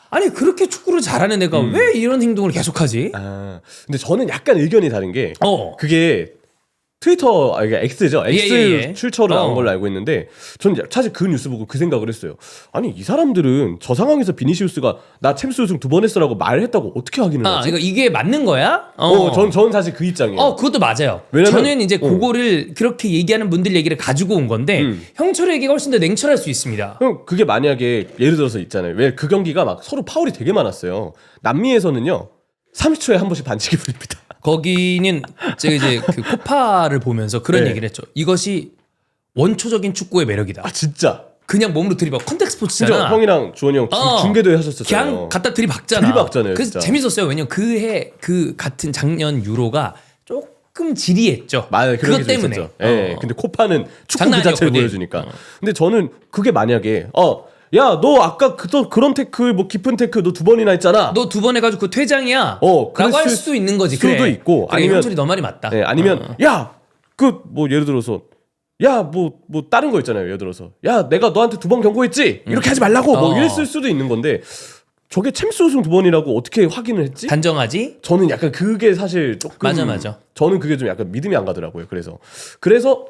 아니 그렇게 축구를 잘하는 애가 왜 이런 행동을 계속하지? 근데 저는 약간 의견이 다른 게 그게 트위터 이게 X죠. X 예. 출처로 나온 걸로 알고 있는데 저는 사실 그 뉴스 보고 그 생각을 했어요. 아니 이 사람들은 저 상황에서 비니시우스가 나 챔스 우승 2번 했어라고 말했다고 어떻게 확인을 하지? 그러니까 이게 맞는 거야? 저는 사실 그 입장이에요. 그것도 맞아요. 왜냐면- 저는 이제 그거를 그렇게 얘기하는 분들 얘기를 가지고 온 건데 형철의 얘기가 훨씬 더 냉철할 수 있습니다. 그럼 그게 만약에 예를 들어서 있잖아요. 왜 그 경기가 막 서로 파울이 되게 많았어요. 남미에서는요 30초에 한 번씩 반칙이 불립니다. 거기는 제가 이제 그 코파를 보면서 그런 네. 얘기를 했죠. 이것이 원초적인 축구의 매력이다. 진짜. 그냥 몸으로 들이박 컨택 진짜 스포츠잖아. 형이랑 주원이 형 중계도 하셨었잖아요. 그냥 갖다 들이박잖아. 들이박잖아요, 그래서 진짜. 재밌었어요. 왜냐면 그 같은 작년 유로가 조금 지리했죠. 맞아요. 그런 그것 게 때문에. 좀 있었죠. 예. 근데 코파는 축구 장난 그 자체를 아니었거든. 보여주니까. 근데 저는 그게 만약에 야 너 아까 그런 태클 뭐 깊은 태클 너 2번이나 했잖아. 너 2번 해가지고 그 퇴장이야. 그랬을 라고 할 수도 있는 거지. 수도 그래. 있고 그래, 아니면 형철이 너 말이 맞다. 예, 아니면 야 그 뭐 예를 들어서 야 뭐 다른 거 있잖아요. 예를 들어서 야 내가 너한테 2번 경고했지 이렇게 하지 말라고 뭐 이랬을 수도 있는 건데 저게 챔스 우승 2번이라고 어떻게 확인을 했지? 단정하지? 저는 약간 그게 사실 조금 맞아. 저는 그게 좀 약간 믿음이 안 가더라고요. 그래서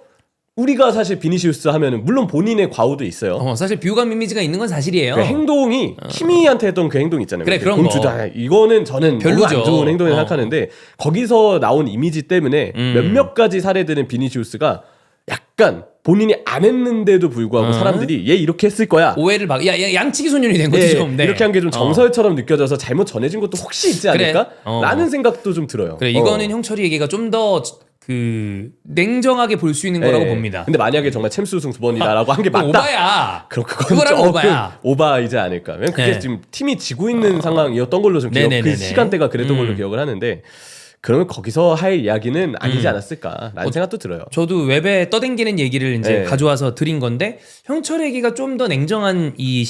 우리가 사실 비니시우스 하면은 물론 본인의 과오도 있어요. 사실 비호감 이미지가 있는 건 사실이에요. 그 행동이 키미한테 했던 그 행동 있잖아요. 그래, 그런 공 거. 주다. 이거는 저는 별로 별로죠. 안 좋은 행동이라고 생각하는데 거기서 나온 이미지 때문에 몇몇 가지 사례들은 비니시우스가 약간 본인이 안 했는데도 불구하고 사람들이 얘 이렇게 했을 거야. 오해를 양치기 소년이 된 거지 좀. 네. 이렇게 한 게 좀 정설처럼 느껴져서 잘못 전해진 것도 혹시 있지 그래. 않을까? 라는 생각도 좀 들어요. 그래 이거는 형철이 얘기가 좀 더 냉정하게 볼 수 있는 거라고 봅니다. 근데 만약에 정말 챔스 우승 2번이다라고 한 게 그건 맞다. 오바야. 그럼 그거랑 조금 오바야. 오바이지 않을까. 왜냐면 그게 네. 지금 팀이 지고 있는 상황이었던 걸로 좀 기억, 네네네네. 그 시간대가 그랬던 걸로 기억을 하는데 그러면 거기서 할 이야기는 아니지 않았을까라는 생각도 들어요. 저도 웹에 떠댕기는 얘기를 이제 네. 가져와서 드린 건데 형철의 얘기가 좀 더 냉정한 이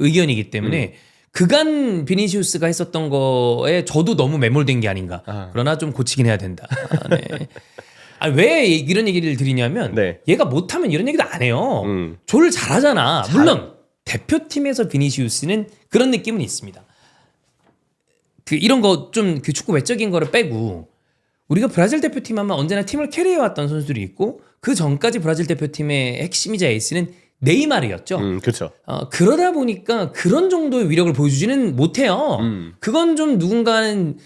의견이기 때문에 그간 비니시우스가 했었던 거에 저도 너무 매몰된 게 아닌가. 그러나 좀 고치긴 해야 된다. 네. 왜 이런 얘기를 드리냐면 네. 얘가 못하면 이런 얘기도 안 해요. 조를 잘하잖아. 물론 대표팀에서 비니시우스는 그런 느낌은 있습니다. 이런 거 좀 축구 외적인 거를 빼고 우리가 브라질 대표팀 하면 언제나 팀을 캐리해왔던 선수들이 있고 그 전까지 브라질 대표팀의 핵심이자 에이스는 네이마르였죠. 그렇죠. 그러다 보니까 그런 정도의 위력을 보여주지는 못해요. 그건 좀 누군가는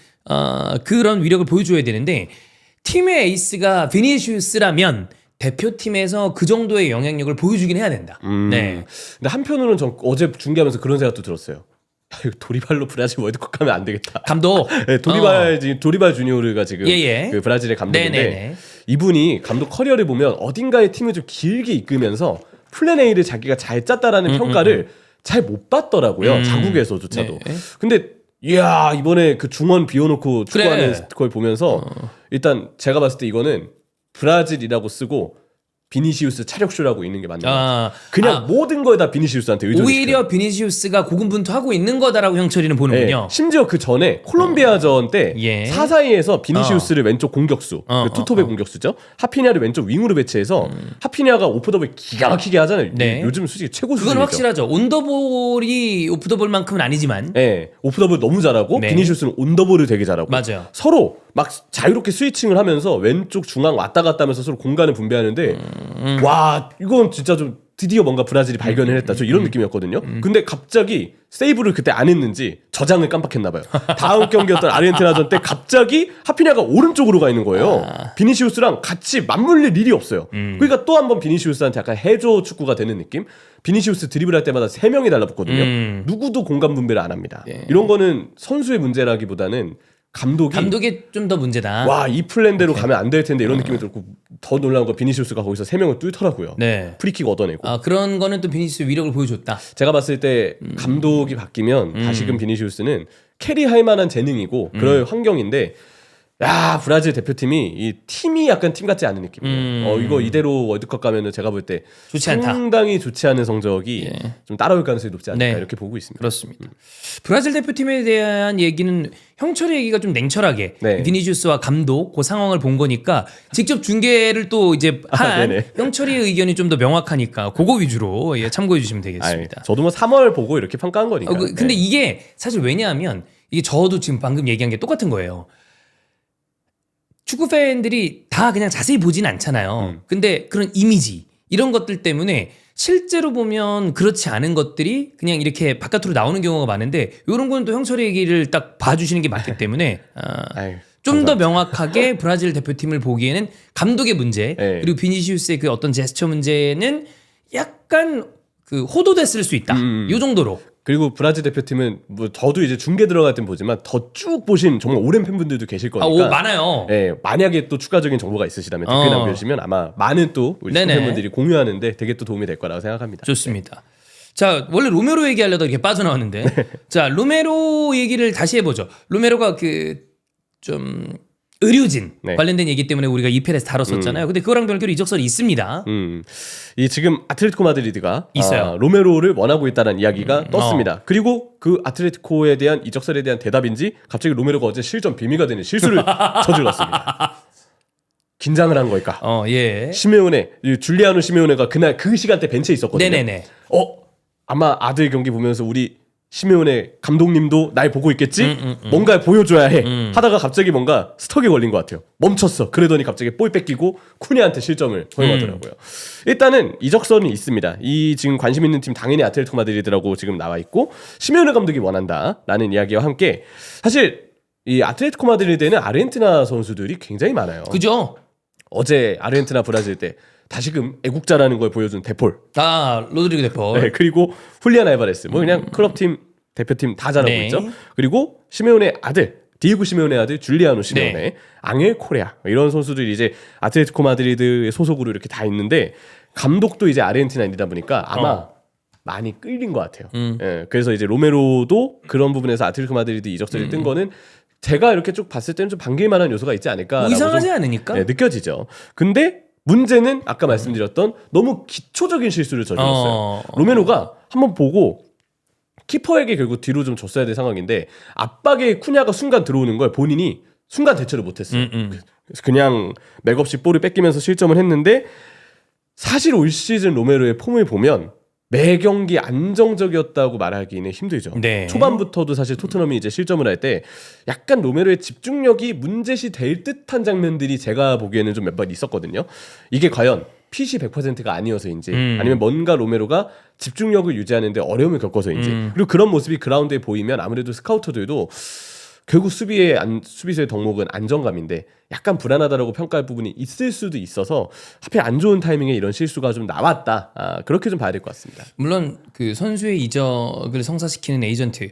그런 위력을 보여줘야 되는데 팀의 에이스가 비니시우스라면 대표팀에서 그 정도의 영향력을 보여주긴 해야 된다. 네. 근데 한편으로는 전 어제 중계하면서 그런 생각도 들었어요. 이거 도리발로 브라질 월드컵 가면 안 되겠다. 감독. 네, 도리발 주니오르가 지금 예. 그 브라질의 감독인데 네네네. 이분이 감독 커리어를 보면 어딘가의 팀을 좀 길게 이끌면서 플랜 A를 자기가 잘 짰다라는 평가를 잘 못 받더라고요. 자국에서조차도. 네. 근데 이야 이번에 그 중원 비워놓고 축구하는 그래. 걸 보면서 일단 제가 봤을 때 이거는 브라질이라고 쓰고 비니시우스 차력쇼라고 있는 게 맞는 것 같아요. 그냥 모든 거에 다 비니시우스한테 의존을 오히려 비니시우스가 고군분투하고 있는 거다라고 형철이는 보는군요. 네, 심지어 그 전에 콜롬비아전 때 예. 사사이에서 비니시우스를 왼쪽 공격수, 어, 그 투톱의 공격수죠. 하피냐를 왼쪽 윙으로 배치해서 하피냐가 오프더블 기가 막히게 하잖아요. 네. 요즘 솔직히 최고 그건 수준이죠. 확실하죠. 온더볼이 오프더볼만큼은 아니지만 네, 오프더블 너무 잘하고 네. 비니시우스는 온더볼을 되게 잘하고 맞아요. 서로 막 자유롭게 스위칭을 하면서 왼쪽 중앙 왔다 갔다 하면서 서로 공간을 분배하는데 와 이건 진짜 좀 드디어 뭔가 브라질이 발견을 했다. 저 이런 느낌이었거든요. 근데 갑자기 세이브를 그때 안 했는지 저장을 깜빡했나 봐요. 다음 경기였던 아르헨티나전 때 갑자기 하피냐가 오른쪽으로 가 있는 거예요. 비니시우스랑 같이 맞물릴 일이 없어요. 그러니까 또 한 번 비니시우스한테 약간 해줘 축구가 되는 느낌? 비니시우스 드리블할 때마다 3명이 달라붙거든요. 누구도 공간 분배를 안 합니다. 이런 거는 선수의 문제라기보다는 감독이 좀 더 문제다. 와, 이 플랜대로 가면 안 될 텐데 이런 느낌이 들고 더 놀라운 건 비니시우스가 거기서 3명을 뚫더라고요. 네. 프리킥 얻어내고. 아, 그런 거는 또 비니시우스 위력을 보여줬다. 제가 봤을 때 감독이 바뀌면 다시금 비니시우스는 캐리할 만한 재능이고 그럴 환경인데 야, 브라질 대표팀이 이 팀이 약간 팀 같지 않은 느낌이에요. 이거 이대로 월드컵 가면은 제가 볼 때 좋지 않다. 상당히 좋지 않은 성적이 좀 따라올 가능성이 높지 않을까 네. 이렇게 보고 있습니다. 그렇습니다. 브라질 대표팀에 대한 얘기는 형철의 얘기가 좀 냉철하게 네. 비니시우스와 감독 그 상황을 본 거니까 직접 중계를 또 이제 한 네네. 형철이의 의견이 좀 더 명확하니까 그거 위주로 저참고해 주시면 되겠습니다. 저도 뭐 3월 보고 이렇게 평가한 거니까. 근데 네. 이게 사실 왜냐하면 이게 저도 지금 방금 얘기한 게 똑같은 거예요. 축구 팬들이 다 그냥 자세히 보진 않잖아요. 근데 그런 이미지 이런 것들 때문에 실제로 보면 그렇지 않은 것들이 그냥 이렇게 바깥으로 나오는 경우가 많은데 이런 거는 또 형철의 얘기를 딱 봐주시는 게 맞기 때문에 좀 더 명확하게 브라질 대표팀을 보기에는 감독의 문제 네. 그리고 비니시우스의 그 어떤 제스처 문제는 약간 그 호도됐을 수 있다. 이 정도로. 그리고 브라질 대표팀은 뭐 저도 이제 중계 들어갈 땐 보지만 더 쭉 보신 정말 오랜 팬분들도 계실 거니까. 많아요. 네, 만약에 또 추가적인 정보가 있으시다면 댓글 남겨주시면 아마 많은 또 우리 네네. 팬분들이 공유하는데 되게 또 도움이 될 거라고 생각합니다. 좋습니다. 자, 원래 로메로 얘기하려다 이렇게 빠져나왔는데, 자, 로메로 얘기를 다시 해보죠. 로메로가 좀 의료진 네. 관련된 얘기 때문에 우리가 2편에서 다뤘었잖아요. 근데 그거랑 별개로 이적설이 있습니다. 이 지금 아틀레티코 마드리드가 있어요. 로메로를 원하고 있다는 이야기가 떴습니다. 그리고 그 아틀레티코에 대한 이적설에 대한 대답인지 갑자기 로메로가 어제 실점 빌미가 되는 실수를 저질렀습니다. 긴장을 한 걸까? 예. 시메오네, 줄리아노 시메오네가 그날 그 시간대 벤치에 있었거든요. 네네네. 아마 아들 경기 보면서 우리 시메오네 감독님도 날 보고 있겠지? 뭔가 보여줘야 해. 하다가 갑자기 뭔가 스턱에 걸린 것 같아요. 멈췄어. 그러더니 갑자기 볼 뺏기고 쿠니한테 실점을 허용하더라고요. 일단은 이적설은 있습니다. 이 지금 관심 있는 팀 당연히 아틀레티코 마드리드라고 지금 나와 있고 시메오네 감독이 원한다라는 이야기와 함께 사실 이 아틀레티코 마드리드에는 아르헨티나 선수들이 굉장히 많아요. 그죠? 어제 아르헨티나 브라질 때 다시금 애국자라는 걸 보여준 데폴. 로드리고 데폴. 네, 그리고 훌리안 알바레스. 뭐 그냥 클럽팀 대표팀 다 잘하고 네. 있죠. 그리고 시메오네 아들, 디에고 시메오네 아들 줄리아노 시메오네, 네. 앙헬 코레아 이런 선수들이 이제 아틀레티코 마드리드의 소속으로 이렇게 다 있는데 감독도 이제 아르헨티나인이다 보니까 아마 많이 끌린 것 같아요. 예, 그래서 이제 로메로도 그런 부분에서 아틀레티코 마드리드 이적설이 뜬 거는 제가 이렇게 쭉 봤을 때는 좀 반길 만한 요소가 있지 않을까. 이상하지 않으니까. 네, 느껴지죠. 근데 문제는 아까 말씀드렸던 너무 기초적인 실수를 저질렀어요. 로메로가 한번 보고 키퍼에게 결국 뒤로 좀 줬어야 될 상황인데 압박에 쿠냐가 순간 들어오는 걸 본인이 순간 대처를 못했어요. 그래서 그냥 맥없이 볼을 뺏기면서 실점을 했는데 사실 올 시즌 로메로의 폼을 보면 매 경기 안정적이었다고 말하기는 힘들죠. 네. 초반부터도 사실 토트넘이 이제 실점을 할 때 약간 로메로의 집중력이 문제시 될 듯한 장면들이 제가 보기에는 좀 몇 번 있었거든요. 이게 과연 핏이 100%가 아니어서인지 아니면 뭔가 로메로가 집중력을 유지하는데 어려움을 겪어서인지 그리고 그런 모습이 그라운드에 보이면 아무래도 스카우터들도 결국 수비수의 덕목은 안정감인데 약간 불안하다라고 평가할 부분이 있을 수도 있어서 하필 안 좋은 타이밍에 이런 실수가 좀 나왔다. 그렇게 좀 봐야 될 것 같습니다. 물론 그 선수의 이적을 성사시키는 에이전트,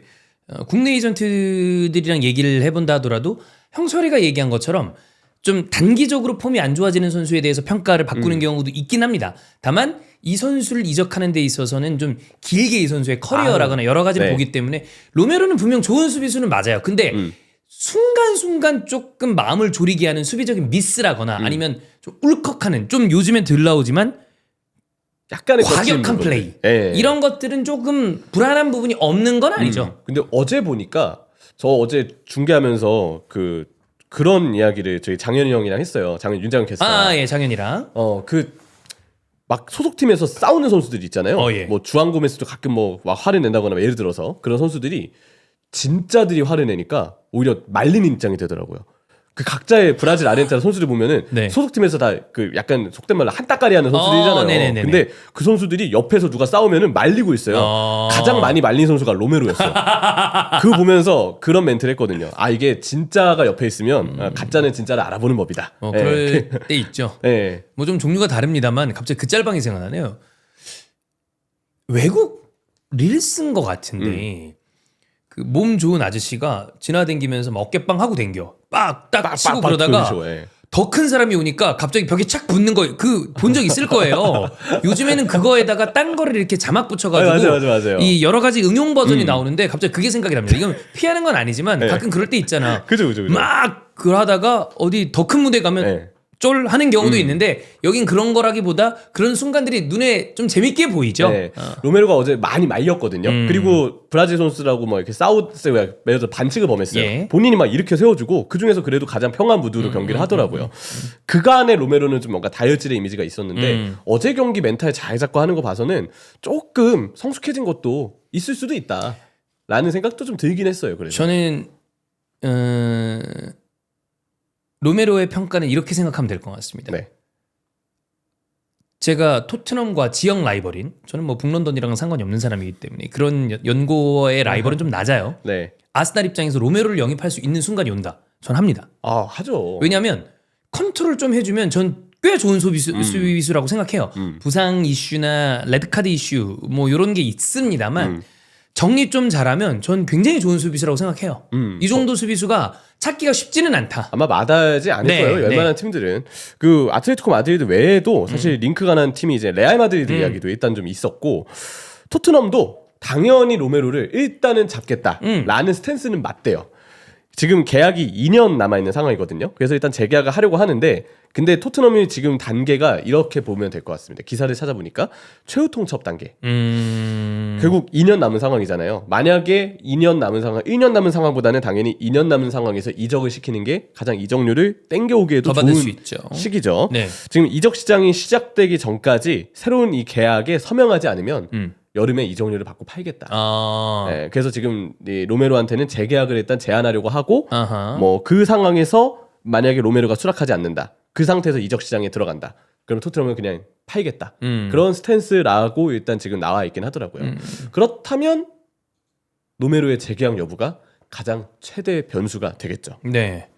국내 에이전트들이랑 얘기를 해본다 하더라도 형철이가 얘기한 것처럼 좀 단기적으로 폼이 안 좋아지는 선수에 대해서 평가를 바꾸는 경우도 있긴 합니다. 다만 이 선수를 이적하는 데 있어서는 좀 길게 이 선수의 커리어라거나 여러 가지를 네. 보기 때문에 로메로는 분명 좋은 수비수는 맞아요. 근데 순간순간 조금 마음을 졸이게 하는 수비적인 미스라거나 아니면 좀 울컥하는, 좀 요즘엔 덜 나오지만 약간의 과격한 플레이 이런 것들은 조금 불안한 부분이 없는 건 아니죠. 근데 어제 보니까 저 어제 중계하면서 그런 이야기를 저희 장현이 형이랑 했어요. 윤장현 캐스터. 예, 장현이랑. 막 소속팀에서 싸우는 선수들이 있잖아요. 예. 뭐 주앙고메스도 가끔 뭐 막 화를 낸다거나 예를 들어서 그런 선수들이 진짜들이 화를 내니까 오히려 말리는 입장이 되더라고요. 그 각자의 브라질, 아르헨티나 선수들 보면은 네. 소속팀에서 다 그 약간 속된 말로 한따까리 하는 선수들이잖아요. 네네네네. 근데 그 선수들이 옆에서 누가 싸우면은 말리고 있어요. 가장 많이 말린 선수가 로메로였어요. 그거 보면서 그런 멘트를 했거든요. 이게 진짜가 옆에 있으면 가짜는 진짜를 알아보는 법이다. 그럴 때 있죠. 네. 뭐 좀 종류가 다릅니다만 갑자기 그 짤방이 생각나네요. 외국 릴스인 것 같은데 그 몸 좋은 아저씨가 지나다니면서 막 어깨빵 하고 댕겨. 빡딱 치고 빡빡 그러다가 그러시고, 예. 더 큰 사람이 오니까 갑자기 벽에 착 붙는 거 그 본 적 있을 거예요. 요즘에는 그거에다가 딴 거를 이렇게 자막 붙여가지고 맞아요. 이 여러 가지 응용 버전이 나오는데 갑자기 그게 생각이 납니다. 이건 피하는 건 아니지만 네. 가끔 그럴 때 있잖아. 그죠. 막 그러다가 어디 더 큰 무대 가면 네. 쫄 하는 경우도 있는데 여긴 그런 거라기보다 그런 순간들이 눈에 좀 재밌게 보이죠. 네. 로메로가 어제 많이 말렸거든요. 그리고 브라질 선수라고 뭐 이렇게 싸우세요. 예를 들어 반칙을 범했어요. 예. 본인이 막 이렇게 세워주고 그 중에서 그래도 가장 평안 무드로 경기를 하더라고요. 그간의 로메로는 좀 뭔가 다혈질의 이미지가 있었는데 어제 경기 멘탈 잘 잡고 하는 거 봐서는 조금 성숙해진 것도 있을 수도 있다라는 생각도 좀 들긴 했어요. 그래서 저는 로메로의 평가는 이렇게 생각하면 될 것 같습니다. 네. 제가 토트넘과 지역 라이벌인 저는 뭐 북런던이랑은 상관이 없는 사람이기 때문에 그런 연고의 라이벌은 좀 낮아요. 네. 아스날 입장에서 로메로를 영입할 수 있는 순간이 온다. 전 합니다. 아, 하죠. 왜냐하면 컨트롤 좀 해주면 전 꽤 좋은 수비수라고 생각해요. 부상 이슈나 레드카드 이슈 뭐 이런 게 있습니다만 정리 좀 잘하면 전 굉장히 좋은 수비수라고 생각해요. 이 정도 수비수가 찾기가 쉽지는 않다. 아마 마다하지 않을 네, 거예요. 네. 웬만한 팀들은 그 아틀레티코 마드리드 외에도 사실 링크가 난 팀이 이제 레알 마드리드 이야기도 일단 좀 있었고 토트넘도 당연히 로메로를 일단은 잡겠다라는 스탠스는 맞대요. 지금 계약이 2년 남아 있는 상황이거든요. 그래서 일단 재계약을 하려고 하는데 근데 토트넘이 지금 단계가 이렇게 보면 될 것 같습니다. 기사를 찾아보니까 최후 통첩 단계. 결국 2년 남은 상황이잖아요. 만약에 2년 남은 상황, 1년 남은 상황보다는 당연히 2년 남은 상황에서 이적을 시키는 게 가장 이적료를 땡겨오기에도 더 받을 좋은 수 있죠. 시기죠. 네. 지금 이적 시장이 시작되기 전까지 새로운 이 계약에 서명하지 않으면 여름에 이적료를 받고 팔겠다. 네, 그래서 지금 이 로메로한테는 재계약을 일단 제안하려고 하고 아하. 뭐 그 상황에서 만약에 로메로가 수락하지 않는다. 그 상태에서 이적 시장에 들어간다. 그럼 토트넘은 그냥 팔겠다. 그런 스탠스라고 일단 지금 나와 있긴 하더라고요. 그렇다면 로메로의 재계약 여부가 가장 최대 변수가 되겠죠. 네.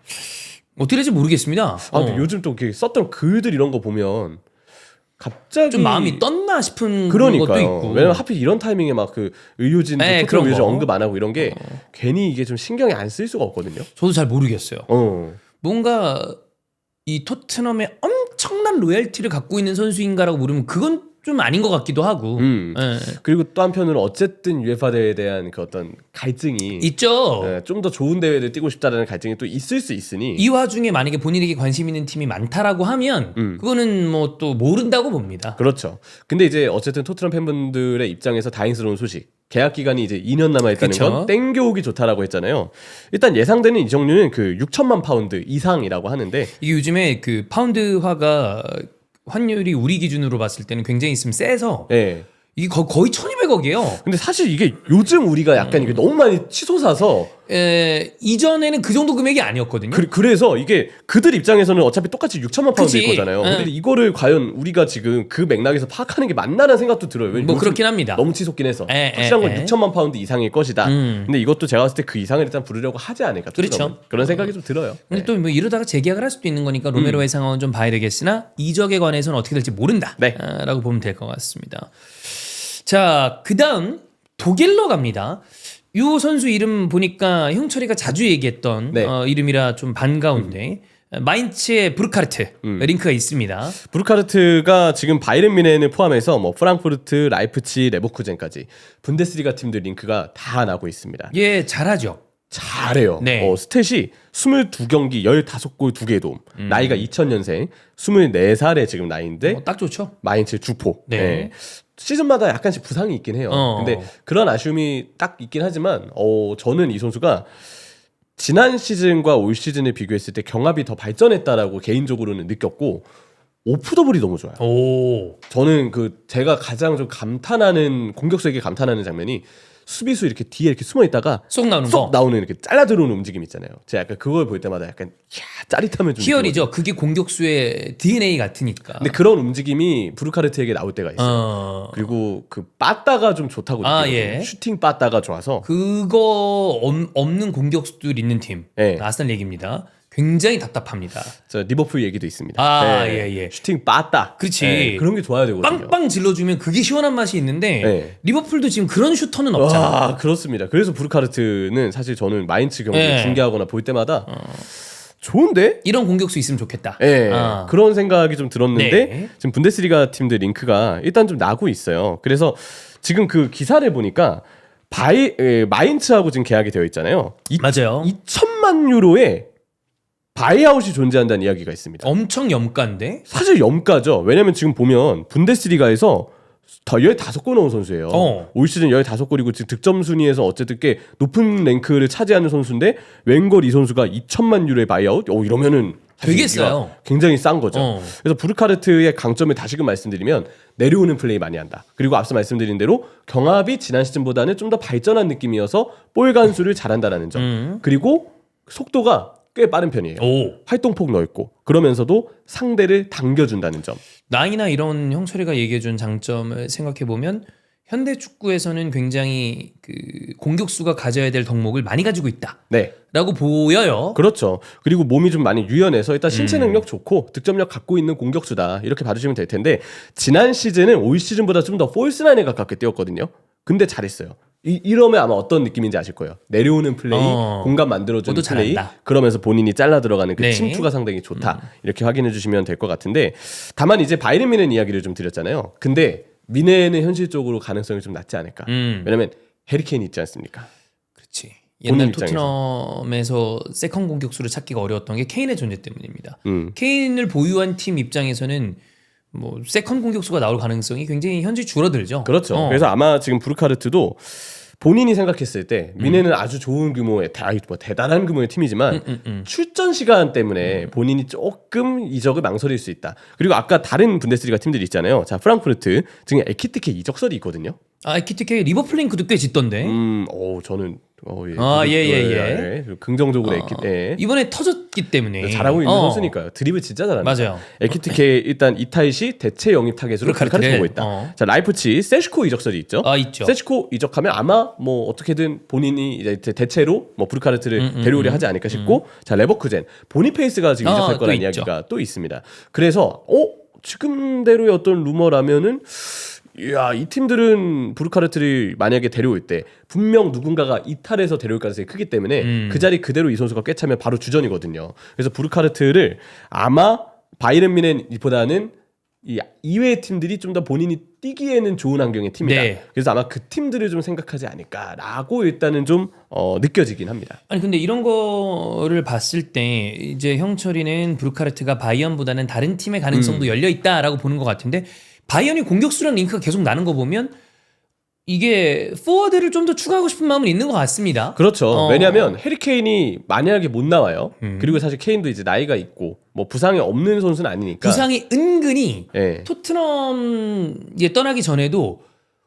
어떻게 될지 모르겠습니다. 근데 요즘 또 이렇게 썼던 글들 이런 거 보면 갑자기 좀 마음이 떴나 싶은 그러니까요. 것도 있고. 왜냐면 하필 이런 타이밍에 막 그 의료진, 네, 토트넘 그런 의료진 거. 언급 안 하고 이런 게 괜히 이게 좀 신경이 안 쓸 수가 없거든요. 저도 잘 모르겠어요. 뭔가 이 토트넘에 엄청난 로열티를 갖고 있는 선수인가라고 물으면 그건 좀 아닌 것 같기도 하고. 예. 그리고 또 한편으로 어쨌든 UEFA 대회에 대한 그 어떤 갈증이 있죠. 좀 더 좋은 대회를 뛰고 싶다라는 갈증이 또 있을 수 있으니 이 와중에 만약에 본인에게 관심 있는 팀이 많다라고 하면 그거는 뭐 또 모른다고 봅니다. 그렇죠. 근데 이제 어쨌든 토트넘 팬분들의 입장에서 다행스러운 소식. 계약 기간이 이제 2년 남아 있다는 그쵸. 건 땡겨오기 좋다라고 했잖아요. 일단 예상되는 이적료는 그 6천만 파운드 이상이라고 하는데 이게 요즘에 그 파운드화가 환율이 우리 기준으로 봤을 때는 굉장히 있으면 세서 예. 이게 거의 1200억이에요. 근데 사실 이게 요즘 우리가 약간 이게 너무 많이 치솟아서 이전에는 그 정도 금액이 아니었거든요. 그래서 이게 그들 입장에서는 어차피 똑같이 6천만 파운드일 그치. 거잖아요. 예. 근데 이거를 과연 우리가 지금 그 맥락에서 파악하는 게 맞나라는 생각도 들어요. 뭐 요즘 그렇긴 합니다. 너무 치솟긴 해서 예, 확실한 건 예. 6천만 파운드 이상일 것이다. 근데 이것도 제가 봤을 때 그 이상을 일단 부르려고 하지 않을까. 그렇죠. 토트넘은. 그런 생각이 좀 들어요. 근데 또 뭐 이러다가 재계약을 할 수도 있는 거니까 로메로의 상황은 좀 봐야 되겠으나 이적에 관해서는 어떻게 될지 모른다. 네. 라고 보면 될 것 같습니다. 자, 그다음 독일로 갑니다. 이 선수 이름 보니까 형철이가 자주 얘기했던 네. 이름이라 좀 반가운데 마인츠의 브루카르트 링크가 있습니다. 브루카르트가 지금 바이에른 뮌헨을 포함해서 뭐 프랑크푸르트, 라이프치, 레버쿠젠까지 분데스리가 팀들 링크가 다 나고 있습니다. 예, 잘하죠. 잘해요. 네. 스탯이 22경기 15골 2개 도움. 나이가 2000년생 24살의 지금 나이인데 딱 좋죠. 마인츠 주포. 네. 네. 시즌마다 약간씩 부상이 있긴 해요. 근데 그런 아쉬움이 딱 있긴 하지만 저는 이 선수가 지난 시즌과 올 시즌을 비교했을 때 경합이 더 발전했다라고 개인적으로는 느꼈고 오프 더블이 너무 좋아요. 오. 저는 제가 가장 좀 감탄하는 공격수에게 감탄하는 장면이 수비수 이렇게 뒤에 이렇게 숨어 있다가 쏙 나오는 쏙 거. 나오는 이렇게 잘라 들어오는 움직임 있잖아요. 제가 약간 그걸 볼 때마다 약간 짜릿함을 좀 희열이죠. 그게 공격수의 DNA 같으니까. 근데 그런 움직임이 브루카르트에게 나올 때가 있어요. 그리고 그 빠따가 좀 좋다고 느끼거든요. 예. 슈팅 빠따가 좋아서. 그거 없는 공격수들 있는 팀. 예. 아스날 얘기입니다. 굉장히 답답합니다. 저 리버풀 얘기도 있습니다. 아, 예. 슈팅 빠따. 그렇지. 그런 게 좋아야 되거든요. 빵빵 질러주면 그게 시원한 맛이 있는데 네. 리버풀도 지금 그런 슈터는 없잖아. 아, 그렇습니다. 그래서 부르카르트는 사실 저는 마인츠 경기 네. 중계하거나 볼 때마다 좋은데? 이런 공격수 있으면 좋겠다. 예, 아. 그런 생각이 좀 들었는데 네. 지금 분데스리가 팀들 링크가 일단 좀 나고 있어요. 그래서 지금 그 기사를 보니까 마인츠하고 지금 계약이 되어 있잖아요. 맞아요. 2천만 유로에 바이아웃이 존재한다는 이야기가 있습니다. 엄청 염가인데? 사실 염가죠. 왜냐면 지금 보면 분데스리가에서 더 15골 넣은 선수예요. 올 시즌 15골이고 지금 득점 순위에서 어쨌든 꽤 높은 랭크를 차지하는 선수인데 웬걸 이 선수가 2천만 유로의 바이아웃? 이러면은 되게 싸요. 굉장히 싼 거죠. 그래서 부르카르트의 강점을 다시금 말씀드리면 내려오는 플레이 많이 한다. 그리고 앞서 말씀드린 대로 경합이 지난 시즌보다는 좀 더 발전한 느낌이어서 볼 간수를 잘한다라는 점. 그리고 속도가 꽤 빠른 편이에요. 활동폭 넓고 그러면서도 상대를 당겨준다는 점. 나이나 이런 형철이가 얘기해준 장점을 생각해보면 현대 축구에서는 굉장히 그 공격수가 가져야 될 덕목을 많이 가지고 있다. 네. 라고 보여요. 그렇죠. 그리고 몸이 좀 많이 유연해서 일단 신체 능력 좋고 득점력 갖고 있는 공격수다. 이렇게 봐주시면 될 텐데 지난 시즌은 올 시즌보다 좀 더 폴스나인에 가깝게 뛰었거든요. 근데 잘했어요. 이러면 아마 어떤 느낌인지 아실 거예요. 내려오는 플레이, 공간 만들어주는 플레이, 잘한다. 그러면서 본인이 잘라 들어가는 그 네. 침투가 상당히 좋다. 이렇게 확인해 주시면 될 것 같은데 다만 이제 바이에른 뮌헨 이야기를 좀 드렸잖아요. 근데 뮌헨은 현실적으로 가능성이 좀 낮지 않을까. 왜냐면 해리케인이 있지 않습니까? 그렇지. 본인 옛날 입장에서. 토트넘에서 세컨 공격수를 찾기가 어려웠던 게 케인의 존재 때문입니다. 케인을 보유한 팀 입장에서는 뭐 세컨 공격수가 나올 가능성이 굉장히 현재 줄어들죠. 그렇죠. 그래서 아마 지금 부르카르트도 본인이 생각했을 때 뮌헨은 아주 좋은 규모의 대단한 규모의 팀이지만 출전 시간 때문에 본인이 조금 이적을 망설일 수 있다. 그리고 아까 다른 분데스리가 팀들이 있잖아요. 자, 프랑크푸르트 지금 에키티케 이적설이 있거든요. 아, 에키티케 리버풀 링크도 꽤 짓던데. 저는 예. 긍정적으로 이번에 터졌기 때문에 잘하고 있는 선수니까요. 드리블 진짜 잘합니다. 맞아요. 에키티케 일단 이탈시 대체 영입 타겟으로 부르카르트 보고 있다. 자, 라이프치 세슈코 이적설이 있죠. 있죠. 세슈코 이적하면 아마 뭐 어떻게든 본인이 이제 대체로 뭐 부르카르트를 데려오려 하지 않을까 싶고, 자, 레버쿠젠 보니페이스가 지금 이적할 거라는 이야기가 또 있습니다. 그래서 지금대로의 어떤 루머라면은 이 팀들은 부르카르트를 만약에 데려올 때 분명 누군가가 이탈해서 데려올 가능성이 크기 때문에 그 자리 그대로 이 선수가 꿰차면 바로 주전이거든요. 그래서 부르카르트를 아마 바이에른 뮌헨보다는 이 이외의 팀들이 좀 더 본인이 뛰기에는 좋은 환경의 팀이다. 네. 그래서 아마 그 팀들을 좀 생각하지 않을까라고 일단은 좀 느껴지긴 합니다. 아니 근데 이런 거를 봤을 때 이제 형철이는 부르카르트가 바이언보다는 다른 팀의 가능성도 열려 있다라고 보는 것 같은데 바이언이 공격수랑 링크가 계속 나는 거 보면 이게 포워드를 좀 더 추가하고 싶은 마음은 있는 것 같습니다. 그렇죠. 왜냐하면 해리케인이 만약에 못 나와요. 그리고 사실 케인도 이제 나이가 있고 뭐 부상이 없는 선수는 아니니까. 부상이 은근히 토트넘에 떠나기 전에도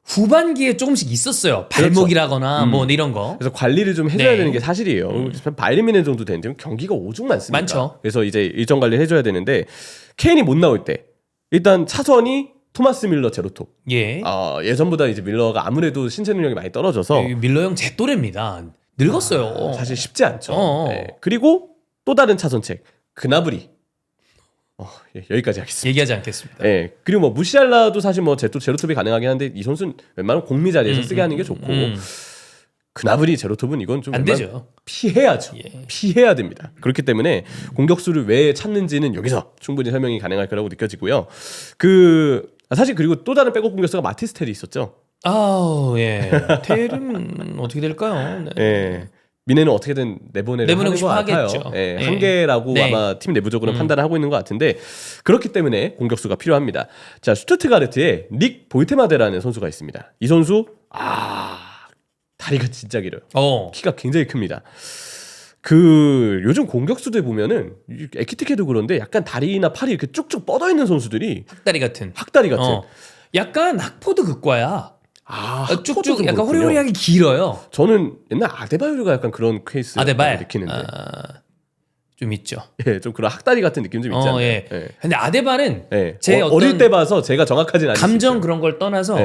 후반기에 조금씩 있었어요. 발목이라거나 뭐 이런 거. 그래서 관리를 좀 해줘야 되는 게 사실이에요. 바이에른 뮌헨 정도 되는데 경기가 오죽 많습니까? 많죠. 그래서 이제 일정 관리를 해줘야 되는데 케인이 못 나올 때 일단 차선이 토마스 밀러 제로톱. 예전보다 이제 밀러가 아무래도 신체 능력이 많이 떨어져서 밀러 형 제 또래입니다. 늙었어요. 사실 쉽지 않죠. 그리고 또 다른 차선책 그나브리. 여기까지 하겠습니다. 얘기하지 않겠습니다. 그리고 뭐 무시알라도 사실 뭐 제로톱이 가능하긴 한데 이 선수는 웬만하면 공미 자리에서 쓰게 하는 게 좋고 그나브리 제로톱은 이건 좀 안 되죠. 피해야죠. 피해야 됩니다. 그렇기 때문에 공격수를 왜 찾는지는 여기서 충분히 설명이 가능할 거라고 느껴지고요. 사실 그리고 또 다른 백업 공격수가 마티스텔이 있었죠. 텔은 어떻게 될까요? 뮌헨은 어떻게든 내보내고 싶어하겠죠. 한계라고 아마 팀 내부적으로는 판단을 하고 있는 것 같은데 그렇기 때문에 공격수가 필요합니다. 자, 슈투트가르트에 닉 보이테마데라는 선수가 있습니다. 이 선수 다리가 진짜 길어요. 키가 굉장히 큽니다. 요즘 공격수들 보면은 에키티케도 그런데 약간 다리나 팔이 이렇게 쭉쭉 뻗어 있는 선수들이 학다리 같은. 약간 학포드 극과야. 쭉쭉 약간 그렇군요. 호리호리하게 길어요. 저는 옛날 아데바요르가 약간 그런 케이스라고 느끼는데. 좀 있죠. 좀 그런 학다리 같은 느낌 좀 있잖아요. 근데 아데바는 제 어릴 때 봐서 제가 정확하진 않아요. 감정 그런 걸 떠나서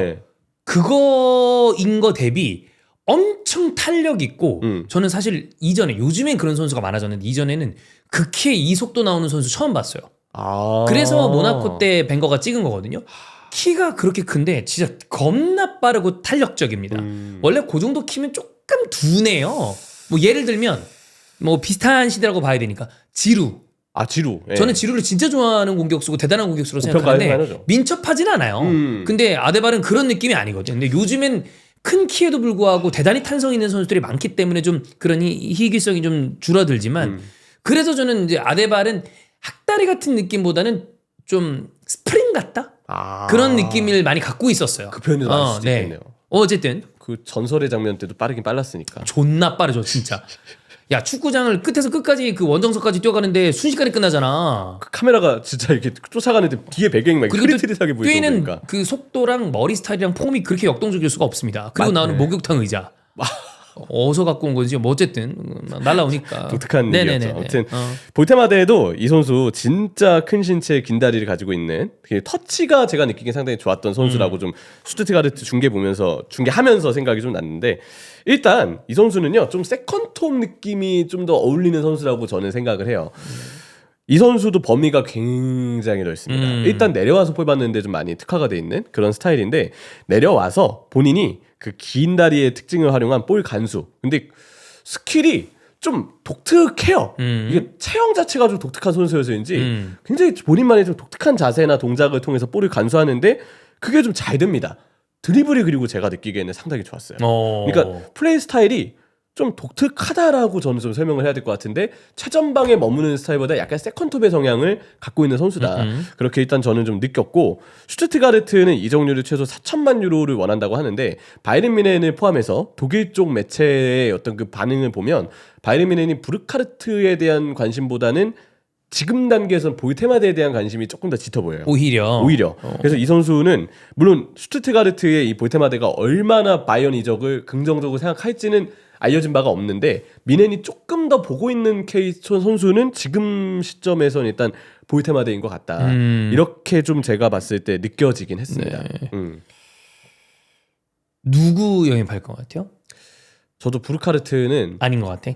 그거인 거 대비 엄청 탄력 있고 저는 사실 이전에 요즘엔 그런 선수가 많아졌는데 이전에는 극히의 이속도 나오는 선수 처음 봤어요. 그래서 모나코 때 벵거가 찍은 거거든요. 키가 그렇게 큰데 진짜 겁나 빠르고 탄력적입니다. 원래 그 정도 키면 조금 둔해요. 뭐 예를 들면 뭐 비슷한 시대라고 봐야 되니까 지루. 지루. 예. 저는 지루를 진짜 좋아하는 공격수고 대단한 공격수로 고평가할 생각하는데 만하죠. 민첩하진 않아요. 근데 아데발은 그런 느낌이 아니거든요. 근데 요즘엔 큰 키에도 불구하고 대단히 탄성 있는 선수들이 많기 때문에 좀 그런 희귀성이 좀 줄어들지만 그래서 저는 이제 아데발은 학다리 같은 느낌보다는 좀 스프링 같다? 그런 느낌을 많이 갖고 있었어요. 그 표현이 맞을 수도 있겠네요. 어쨌든 그 전설의 장면 때도 빠르긴 빨랐으니까. 존나 빠르죠 진짜. 야 축구장을 끝에서 끝까지 그 원정석까지 뛰어가는데 순식간에 끝나잖아. 그 카메라가 진짜 이렇게 쫓아가는데 뒤에 배경이 막 그리고 또 흐릿흐릿하게 보이고 뛰는 그러니까. 그 속도랑 머리 스타일이랑 폼이 그렇게 역동적일 수가 없습니다. 그리고 나오는 목욕탕 의자. 어디서 갖고 온 거지? 뭐 어쨌든 날라오니까. 독특한 네네네네. 일이었죠. 아무튼 볼테마데도 이 선수 진짜 큰 신체 긴 다리를 가지고 있는 터치가 제가 느끼기에 상당히 좋았던 선수라고 좀 슈투트가르트 중계하면서 생각이 좀 났는데 일단 이 선수는요 좀 세컨톱 느낌이 좀 더 어울리는 선수라고 저는 생각을 해요. 이 선수도 범위가 굉장히 넓습니다. 일단 내려와서 볼 봤는데 좀 많이 특화가 돼 있는 그런 스타일인데 내려와서 본인이 그 긴 다리의 특징을 활용한 볼 간수. 근데 스킬이 좀 독특해요. 이게 체형 자체가 좀 독특한 선수여서인지 굉장히 본인만의 좀 독특한 자세나 동작을 통해서 볼을 간수하는데 그게 좀 잘 됩니다. 드리블이 그리고 제가 느끼기에는 상당히 좋았어요. 그러니까 플레이 스타일이 좀 독특하다라고 저는 좀 설명을 해야 될 것 같은데 최전방에 머무는 스타일보다 약간 세컨톱의 성향을 갖고 있는 선수다. 그렇게 일단 저는 좀 느꼈고 슈투트가르트는 이적료를 최소 4천만 유로를 원한다고 하는데 바이에른 뮌헨을 포함해서 독일 쪽 매체의 어떤 그 반응을 보면 바이에른 뮌헨이 부르카르트에 대한 관심보다는 지금 단계에서는 보이테마데에 대한 관심이 조금 더 짙어 보여요. 오히려. 그래서 이 선수는 물론 슈투트가르트의 이 보이테마데가 얼마나 바이언 이적을 긍정적으로 생각할지는 알려진 바가 없는데 뮌헨이 조금 더 보고 있는 케이스 선수는 지금 시점에서는 일단 보이테마데인 것 같다. 이렇게 좀 제가 봤을 때 느껴지긴 했습니다. 네. 누구 영입할 것 같아요? 저도 부르카르트는 아닌 것 같아.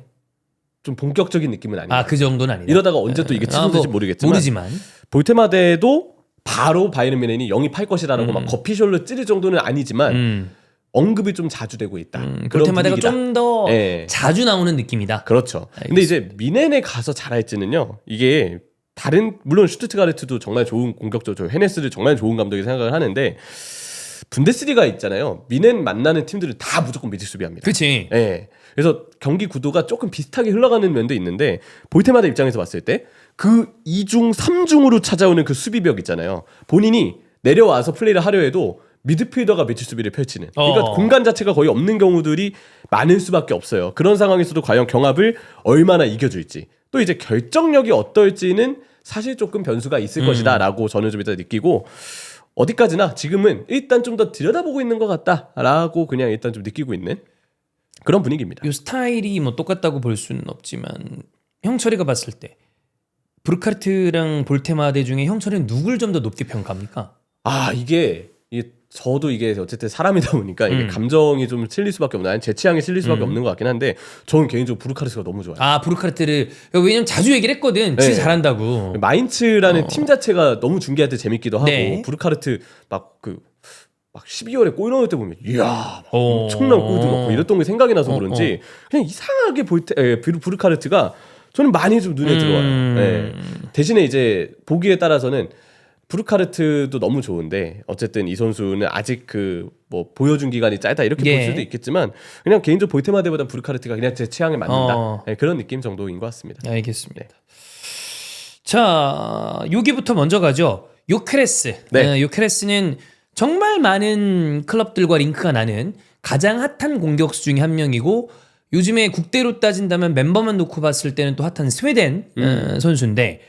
좀 본격적인 느낌은 아니에요. 그 정도는 아니다. 이러다가 언제 또 이게 치솟을지 모르겠지만 보이테마데도 바로 바이에른 뮌헨이 영입할 것이라고 막 거피셜로 찌를 정도는 아니지만 언급이 좀 자주 되고 있다. 그럴 때마다 좀 더 자주 나오는 느낌이다. 그렇죠. 알겠습니다. 근데 이제 뮌헨에 가서 잘할지는요. 이게 다른 물론 슈투트가르트도 정말 좋은 공격적, 헤네스를 정말 좋은 감독이 생각을 하는데 분데스리가 있잖아요. 뮌헨 만나는 팀들은 다 무조건 미드 수비합니다. 그렇지. 예. 그래서 경기 구도가 조금 비슷하게 흘러가는 면도 있는데 보이테마데 입장에서 봤을 때 그 2중, 3중으로 찾아오는 그 수비벽 있잖아요. 본인이 내려와서 플레이를 하려 해도 미드필더가 매치 수비를 펼치는. 그러니까 공간 자체가 거의 없는 경우들이 많을 수밖에 없어요. 그런 상황에서도 과연 경합을 얼마나 이겨줄지. 또 이제 결정력이 어떨지는 사실 조금 변수가 있을 것이다라고 저는 좀 일단 느끼고 어디까지나 지금은 일단 좀 더 들여다보고 있는 것 같다라고 그냥 일단 좀 느끼고 있는 그런 분위기입니다. 이 스타일이 뭐 똑같다고 볼 수는 없지만 형철이가 봤을 때 부르카르트랑 볼테마데 중에 형철이는 누굴 좀 더 높게 평가합니까? 이게 저도 이게 어쨌든 사람이다 보니까 이게 감정이 좀 실릴 수밖에 없는, 제 취향이 실릴 수밖에 없는 것 같긴 한데 저는 개인적으로 부르카르트가 너무 좋아요. 부르카르트를 왜냐면 자주 얘기를 했거든. 진짜 잘한다고. 마인츠라는 팀 자체가 너무 중계할 때 재밌기도 하고 네. 부르카르트 막 12월에 골 넣을 때 보면 이야 엄청난 골도 넣고 이랬던 게 생각이 나서 그런지 그냥 이상하게 부르카르트가 저는 많이 좀 눈에 들어와요. 네. 대신에 이제 보기에 따라서는 부르카르트도 너무 좋은데 어쨌든 이 선수는 아직 그 뭐 보여준 기간이 짧다 이렇게 볼 수도 있겠지만 그냥 개인적으로 보이테마데보다 부르카르트가 그냥 제 취향에 맞는다 그런 느낌 정도인 것 같습니다. 알겠습니다. 자 여기부터 먼저 가죠. 요케레스. 요케레스는 정말 많은 클럽들과 링크가 나는 가장 핫한 공격수 중에 한 명이고 요즘에 국대로 따진다면 멤버만 놓고 봤을 때는 또 핫한 스웨덴 선수인데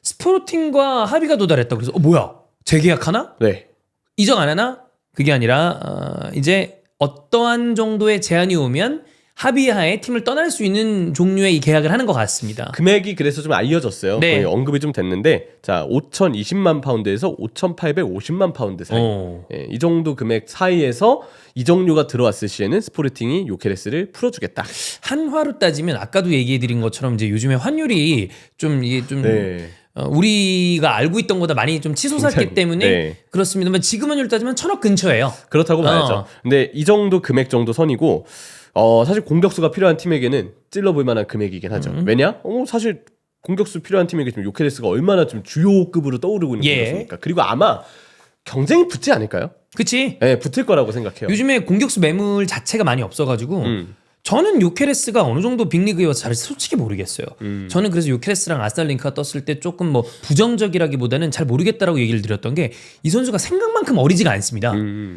스포르팅과 합의가 도달했다. 그래서 뭐야 재계약하나? 네. 이적 안 하나? 그게 아니라 이제 어떠한 정도의 제한이 오면 합의하에 팀을 떠날 수 있는 종류의 이 계약을 하는 것 같습니다. 금액이 그래서 좀 알려졌어요. 네. 거의 언급이 좀 됐는데 자 5,020만 파운드에서 5,850만 파운드 사이 예, 이 정도 금액 사이에서 이적료가 들어왔을 시에는 스포르팅이 요케레스를 풀어주겠다. 한화로 따지면 아까도 얘기해드린 것처럼 이제 요즘에 환율이 좀 이게 좀 네. 우리가 알고 있던 것보다 많이 좀 치솟았기 굉장히, 때문에 네. 그렇습니다만 지금 환율 따지면 1,000억 근처예요. 그렇다고 봐야죠. 근데 이 정도 금액 정도 선이고 사실 공격수가 필요한 팀에게는 찔러볼 만한 금액이긴 하죠. 왜냐? 사실 공격수 필요한 팀에게 지금 요케레스가 얼마나 좀 주요급으로 떠오르고 있는 공격수입니까? 그리고 아마 경쟁이 붙지 않을까요? 그치? 네, 붙을 거라고 생각해요. 요즘에 공격수 매물 자체가 많이 없어가지고 저는 요케레스가 어느 정도 빅리그에 와서 잘할지 솔직히 모르겠어요. 저는 그래서 요케레스랑 아스날링크가 떴을 때 조금 뭐 부정적이라기보다는 잘 모르겠다라고 얘기를 드렸던 게 이 선수가 생각만큼 어리지가 않습니다.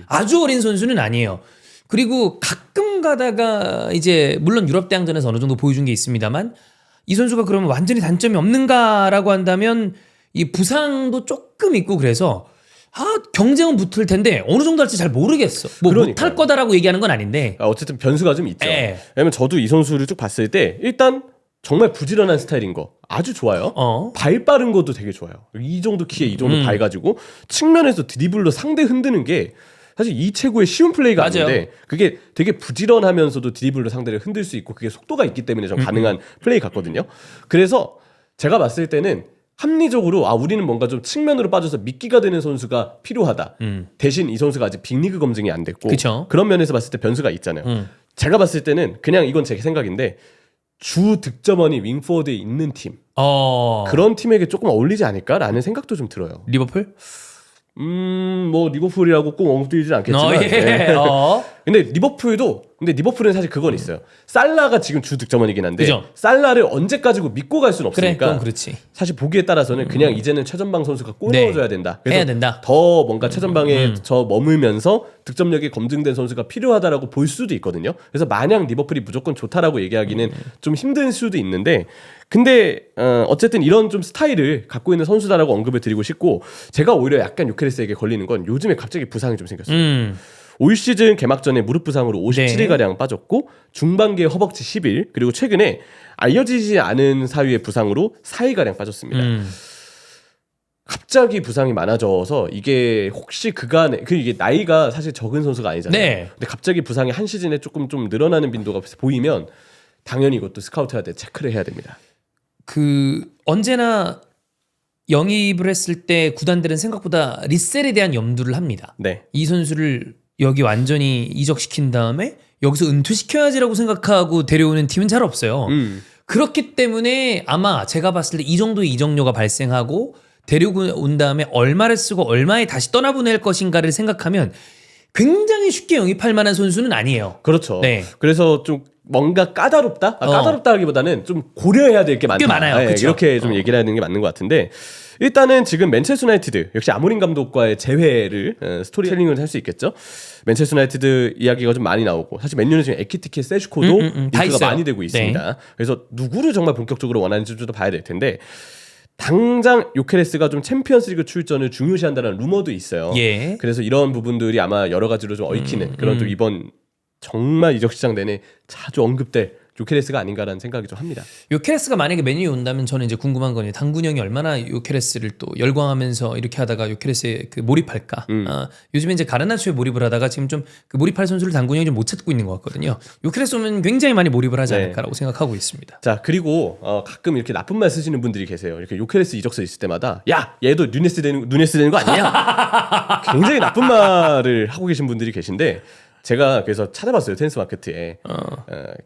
아주 어린 선수는 아니에요. 그리고 가끔 가다가 이제 물론 유럽 대항전에서 어느 정도 보여준 게 있습니다만 이 선수가 그러면 완전히 단점이 없는가라고 한다면 이 부상도 조금 있고 그래서 경쟁은 붙을 텐데 어느 정도 할지 잘 모르겠어. 뭐 못할 거다라고 얘기하는 건 아닌데 어쨌든 변수가 좀 있죠. 에. 왜냐면 저도 이 선수를 쭉 봤을 때 일단 정말 부지런한 스타일인 거 아주 좋아요. 발 빠른 것도 되게 좋아요. 이 정도 키에 이 정도 발 가지고 측면에서 드리블로 상대 흔드는 게 사실 이 체구의 쉬운 플레이가 맞아요. 아닌데 그게 되게 부지런하면서도 드리블로 상대를 흔들 수 있고 그게 속도가 있기 때문에 좀 가능한 플레이 같거든요. 그래서 제가 봤을 때는 합리적으로 우리는 뭔가 좀 측면으로 빠져서 미끼가 되는 선수가 필요하다. 대신 이 선수가 아직 빅리그 검증이 안 됐고 그쵸. 그런 면에서 봤을 때 변수가 있잖아요. 제가 봤을 때는 그냥 이건 제 생각인데 주 득점원이 윙포워드에 있는 팀 그런 팀에게 조금 어울리지 않을까라는 생각도 좀 들어요. 리버풀? 뭐 리버풀이라고 꼭 언급드리진 않겠지만 예. 네. 근데 리버풀은 사실 그건 있어요. 살라가 지금 주 득점원이긴 한데 그죠. 살라를 언제까지고 믿고 갈 수는 그래, 없으니까 그건 그렇지. 사실 보기에 따라서는 그냥 이제는 최전방 선수가 골 네. 넣어줘야 된다. 그래서 해야 된다. 더 뭔가 최전방에 저 머물면서 득점력이 검증된 선수가 필요하다라고 볼 수도 있거든요. 그래서 마냥 리버풀이 무조건 좋다라고 얘기하기는 좀 힘든 수도 있는데 근데 어쨌든 이런 좀 스타일을 갖고 있는 선수다라고 언급을 드리고 싶고 제가 오히려 약간 요케레스에게 걸리는 건 요즘에 갑자기 부상이 좀 생겼어요. 올 시즌 개막전에 무릎 부상으로 57일가량 빠졌고 중반기에 허벅지 10일 그리고 최근에 알려지지 않은 사유의 부상으로 4일가량 빠졌습니다. 갑자기 부상이 많아져서 이게 혹시 그간에 이게 나이가 사실 적은 선수가 아니잖아요. 네. 근데 갑자기 부상이 한 시즌에 조금 좀 늘어나는 빈도가 보이면 당연히 이것도 스카우트해야 돼 체크를 해야 됩니다. 언제나 영입을 했을 때 구단들은 생각보다 리셀에 대한 염두를 합니다. 네. 이 선수를 여기 완전히 이적시킨 다음에 여기서 은퇴시켜야지라고 생각하고 데려오는 팀은 잘 없어요. 그렇기 때문에 아마 제가 봤을 때 이 정도의 이적료가 발생하고 데리고 온 다음에 얼마를 쓰고 얼마에 다시 떠나보낼 것인가를 생각하면 굉장히 쉽게 영입할 만한 선수는 아니에요. 그렇죠. 네. 그래서 좀 뭔가 까다롭다? 까다롭다기보다는 좀 고려해야 될 게 많다. 꽤 많아요. 네, 그쵸? 이렇게 좀 얘기를 하는 게 맞는 것 같은데 일단은 지금 맨체스터 유나이티드 역시 아모린 감독과의 재회를 스토리텔링을 할 수 있겠죠. 맨체스터 유나이티드 이야기가 좀 많이 나오고 사실 맨유는 지금 에키티케 세슈코도 링크가 많이 되고 있습니다. 네. 그래서 누구를 정말 본격적으로 원하는지 좀 더 봐야 될 텐데 당장 요케레스가 좀 챔피언스리그 출전을 중요시한다는 루머도 있어요. 예. 그래서 이런 부분들이 아마 여러 가지로 좀 얽히는 그런 좀 이번 정말 이적 시장 내내 자주 언급될 요케레스가 아닌가라는 생각이 좀 합니다. 요케레스가 만약에 메뉴에 온다면 저는 이제 궁금한 거는 당군형이 얼마나 요케레스를 또 열광하면서 이렇게 하다가 요케레스에 몰입할까. 요즘에 이제 가르나초에 몰입을 하다가 지금 좀 몰입할 선수를 당군형이 좀 못 찾고 있는 것 같거든요. 요케레스 오면 굉장히 많이 몰입을 하지 않을까라고 생각하고 있습니다. 자 그리고 가끔 이렇게 나쁜 말 쓰시는 분들이 계세요. 이렇게 요케레스 이적서 있을 때마다 야 얘도 누네스 되는 거 아니냐? 굉장히 나쁜 말을 하고 계신 분들이 계신데 제가 그래서 찾아봤어요. 테니스 마케트에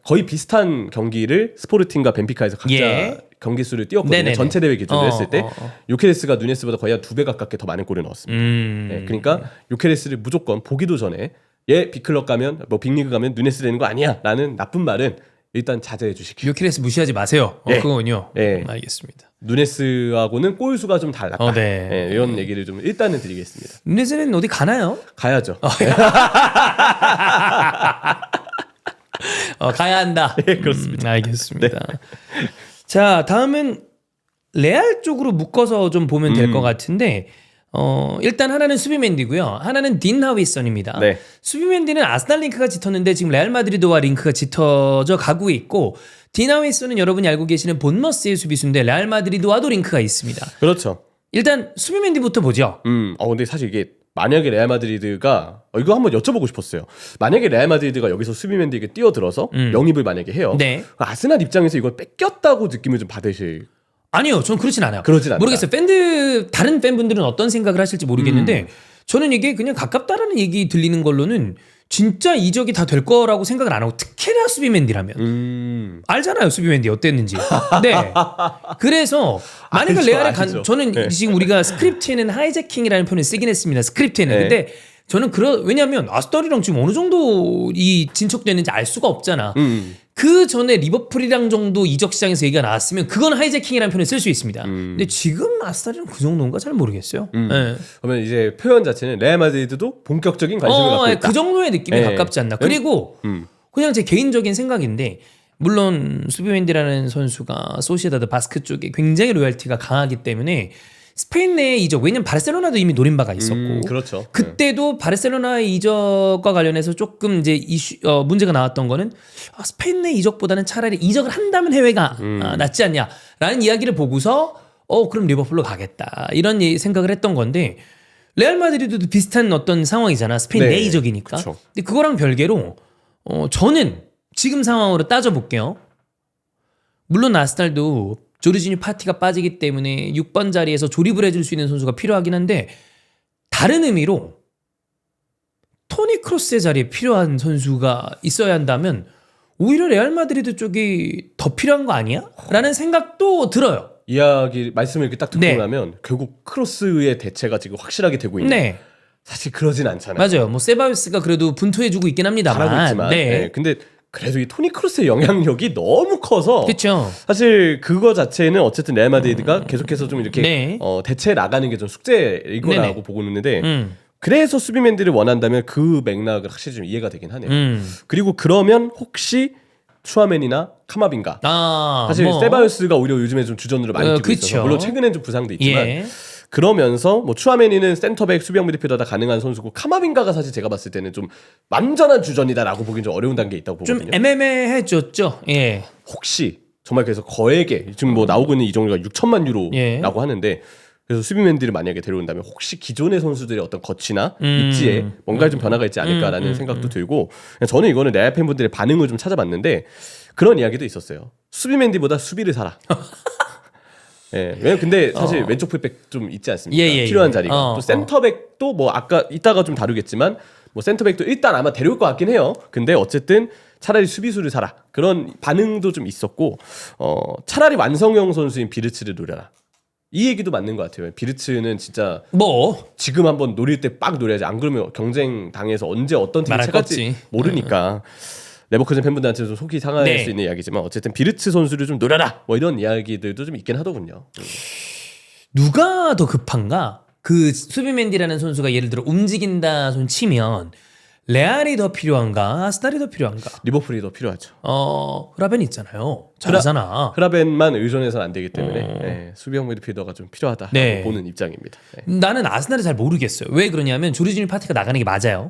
거의 비슷한 경기를 스포르팅과 벤피카에서 각자 경기 수를 띄웠거든요. 네네네. 전체 대회 기준으로 했을 때 요케레스가 누네스보다 거의 한 2배 가깝게 더 많은 골을 넣었습니다. 네, 그러니까 요케레스를 무조건 보기도 전에 얘 빅클럽 가면 뭐 빅리그 가면 누네스 되는 거 아니야 라는 나쁜 말은 일단 자제해 주시기. 요케레스 무시하지 마세요. 그거군요. 알겠습니다. 누네스하고는 골 수가 좀 달랐다. 네. 이런 얘기를 좀 일단은 드리겠습니다. 누네스는 어디 가나요? 가야죠. 가야 한다. 네, 그렇습니다. 알겠습니다. 자, 다음은 레알 쪽으로 묶어서 좀 보면 될 것 같은데 일단 하나는 수비맨디고요. 하나는 딘 하위선입니다. 네. 수비맨디는 아스날 링크가 짙었는데 지금 레알 마드리드와 링크가 짙어져 가고 있고 딘 하위선은 여러분이 알고 계시는 본머스의 수비수인데 레알 마드리드와도 링크가 있습니다. 그렇죠. 일단 수비맨디부터 보죠. 근데 사실 이게 만약에 레알 마드리드가 이거 한번 여쭤보고 싶었어요. 만약에 레알 마드리드가 여기서 수비맨디에게 뛰어들어서 영입을 만약에 해요. 네. 아스날 입장에서 이걸 뺏겼다고 느낌을 좀 받으실. 아니요, 저는 그렇진 않아요. 그러진 않다. 모르겠어요. 다른 팬분들은 어떤 생각을 하실지 모르겠는데 저는 이게 그냥 가깝다라는 얘기 들리는 걸로는 진짜 이적이 다 될 거라고 생각을 안 하고 특히나 수비맨디라면 알잖아요, 수비맨디 어땠는지. 네. 그래서 만약에 알죠, 레알에 알죠. 저는 네. 지금 우리가 스크립트에는 하이제킹이라는 표현을 쓰긴 했습니다. 스크립트에는. 네. 근데 저는 왜냐하면 아스널이랑 지금 어느 정도 이 진척됐는지 알 수가 없잖아. 그 전에 리버풀이랑 정도 이적 시장에서 얘기가 나왔으면 그건 하이제킹이라는 표현을 쓸 수 있습니다. 근데 지금 아스널이랑 그 정도인가 잘 모르겠어요. 네. 그러면 이제 표현 자체는 레알 마드리드도 본격적인 관심을 갖고 있다. 그 정도의 느낌이 네. 가깝지 않나. 그리고 그냥 제 개인적인 생각인데 물론 수비맨디라는 선수가 소시에다드 바스크 쪽에 굉장히 로열티가 강하기 때문에 스페인 내의 이적, 왜냐면 바르셀로나도 이미 노린 바가 있었고 그렇죠. 그때도 바르셀로나의 이적과 관련해서 조금 이제 문제가 나왔던 거는 스페인 내 이적보다는 차라리 이적을 한다면 해외가 낫지 않냐라는 이야기를 보고서 그럼 리버풀로 가겠다 이런 생각을 했던 건데 레알 마드리드도 비슷한 어떤 상황이잖아. 스페인 네, 내 이적이니까. 그쵸. 근데 그거랑 별개로 저는 지금 상황으로 따져볼게요. 물론 아스날도 조르지뉴 파티가 빠지기 때문에 6번 자리에서 조립을 해줄 수 있는 선수가 필요하긴 한데 다른 의미로 토니 크로스의 자리에 필요한 선수가 있어야 한다면 오히려 레알 마드리드 쪽이 더 필요한 거 아니야? 라는 생각도 들어요. 말씀을 이렇게 딱 듣고 네. 나면 결국 크로스의 대체가 지금 확실하게 되고 있는. 네. 사실 그러진 않잖아요. 맞아요. 뭐 세바요스가 그래도 분투해주고 있긴 합니다만. 잘하고 있지만. 네. 근데 그래도 이 토니 크로스의 영향력이 너무 커서 그렇죠. 사실 그거 자체는 어쨌든 레알 마드리드가 계속해서 좀 이렇게 네. 대체 나가는 게 좀 숙제일 거라고 네네. 보고 있는데 음. 그래서 수비맨들을 원한다면 그 맥락을 확실히 좀 이해가 되긴 하네요. 음. 그리고 그러면 혹시 추아멘이나 카마빈가 사실 뭐. 세바요스가 오히려 요즘에 좀 주전으로 많이 뛰고 그쵸. 있어서 물론 최근엔 좀 부상도 있지만 예. 그러면서 뭐 추아메니는 센터백 수비형 미드필더다 가능한 선수고 카마빈가가 사실 제가 봤을 때는 좀 완전한 주전이다라고 보긴 좀 어려운 단계에 있다고 좀 보거든요. 애매해졌죠. 예. 혹시 정말 그래서 거액의 지금 뭐 나오고 있는 이정도가 6천만 유로라고 예. 하는데 그래서 수비맨들을 만약에 데려온다면 혹시 기존의 선수들의 어떤 거치나 입지에 뭔가 좀 변화가 있지 않을까라는 생각도 들고 저는 이거는 레알 팬분들의 반응을 좀 찾아봤는데 그런 이야기도 있었어요. 수비맨디보다 수비를 사라. 예. 왜냐면 근데 사실 왼쪽 풀백 좀 있지 않습니까? 예, 예, 필요한 예. 자리가 또 센터백도 뭐 아까 이따가 좀 다루겠지만 뭐 센터백도 일단 아마 데려올 것 같긴 해요. 근데 어쨌든 차라리 수비수를 사라 그런 반응도 좀 있었고 차라리 완성형 선수인 비르츠를 노려라. 이 얘기도 맞는 것 같아요. 비르츠는 진짜 뭐 지금 한번 노릴 때 빡 노려야지. 안 그러면 경쟁 당해서 언제 어떤 팀이 말할 채갈지 것 없지. 모르니까. 레버쿠젠 팬분들한테 좀 속이 상할 네. 수 있는 이야기지만 어쨌든 비르츠 선수를 좀 노려라. 뭐 이런 이야기들도 좀 있긴 하더군요. 누가 더 급한가? 그 수비맨디라는 선수가 예를 들어 움직인다 손 치면 레알이 더 필요한가? 아스날이 더 필요한가? 리버풀이 더 필요하죠. 흐라벤 있잖아요. 잘하잖아. 흐라벤만 의존해서는 안 되기 때문에 네, 수비형 미드필더가 좀 필요하다 네. 보는 입장입니다. 네. 나는 아스날을 잘 모르겠어요. 왜 그러냐면 조르지뉴 파티가 나가는 게 맞아요.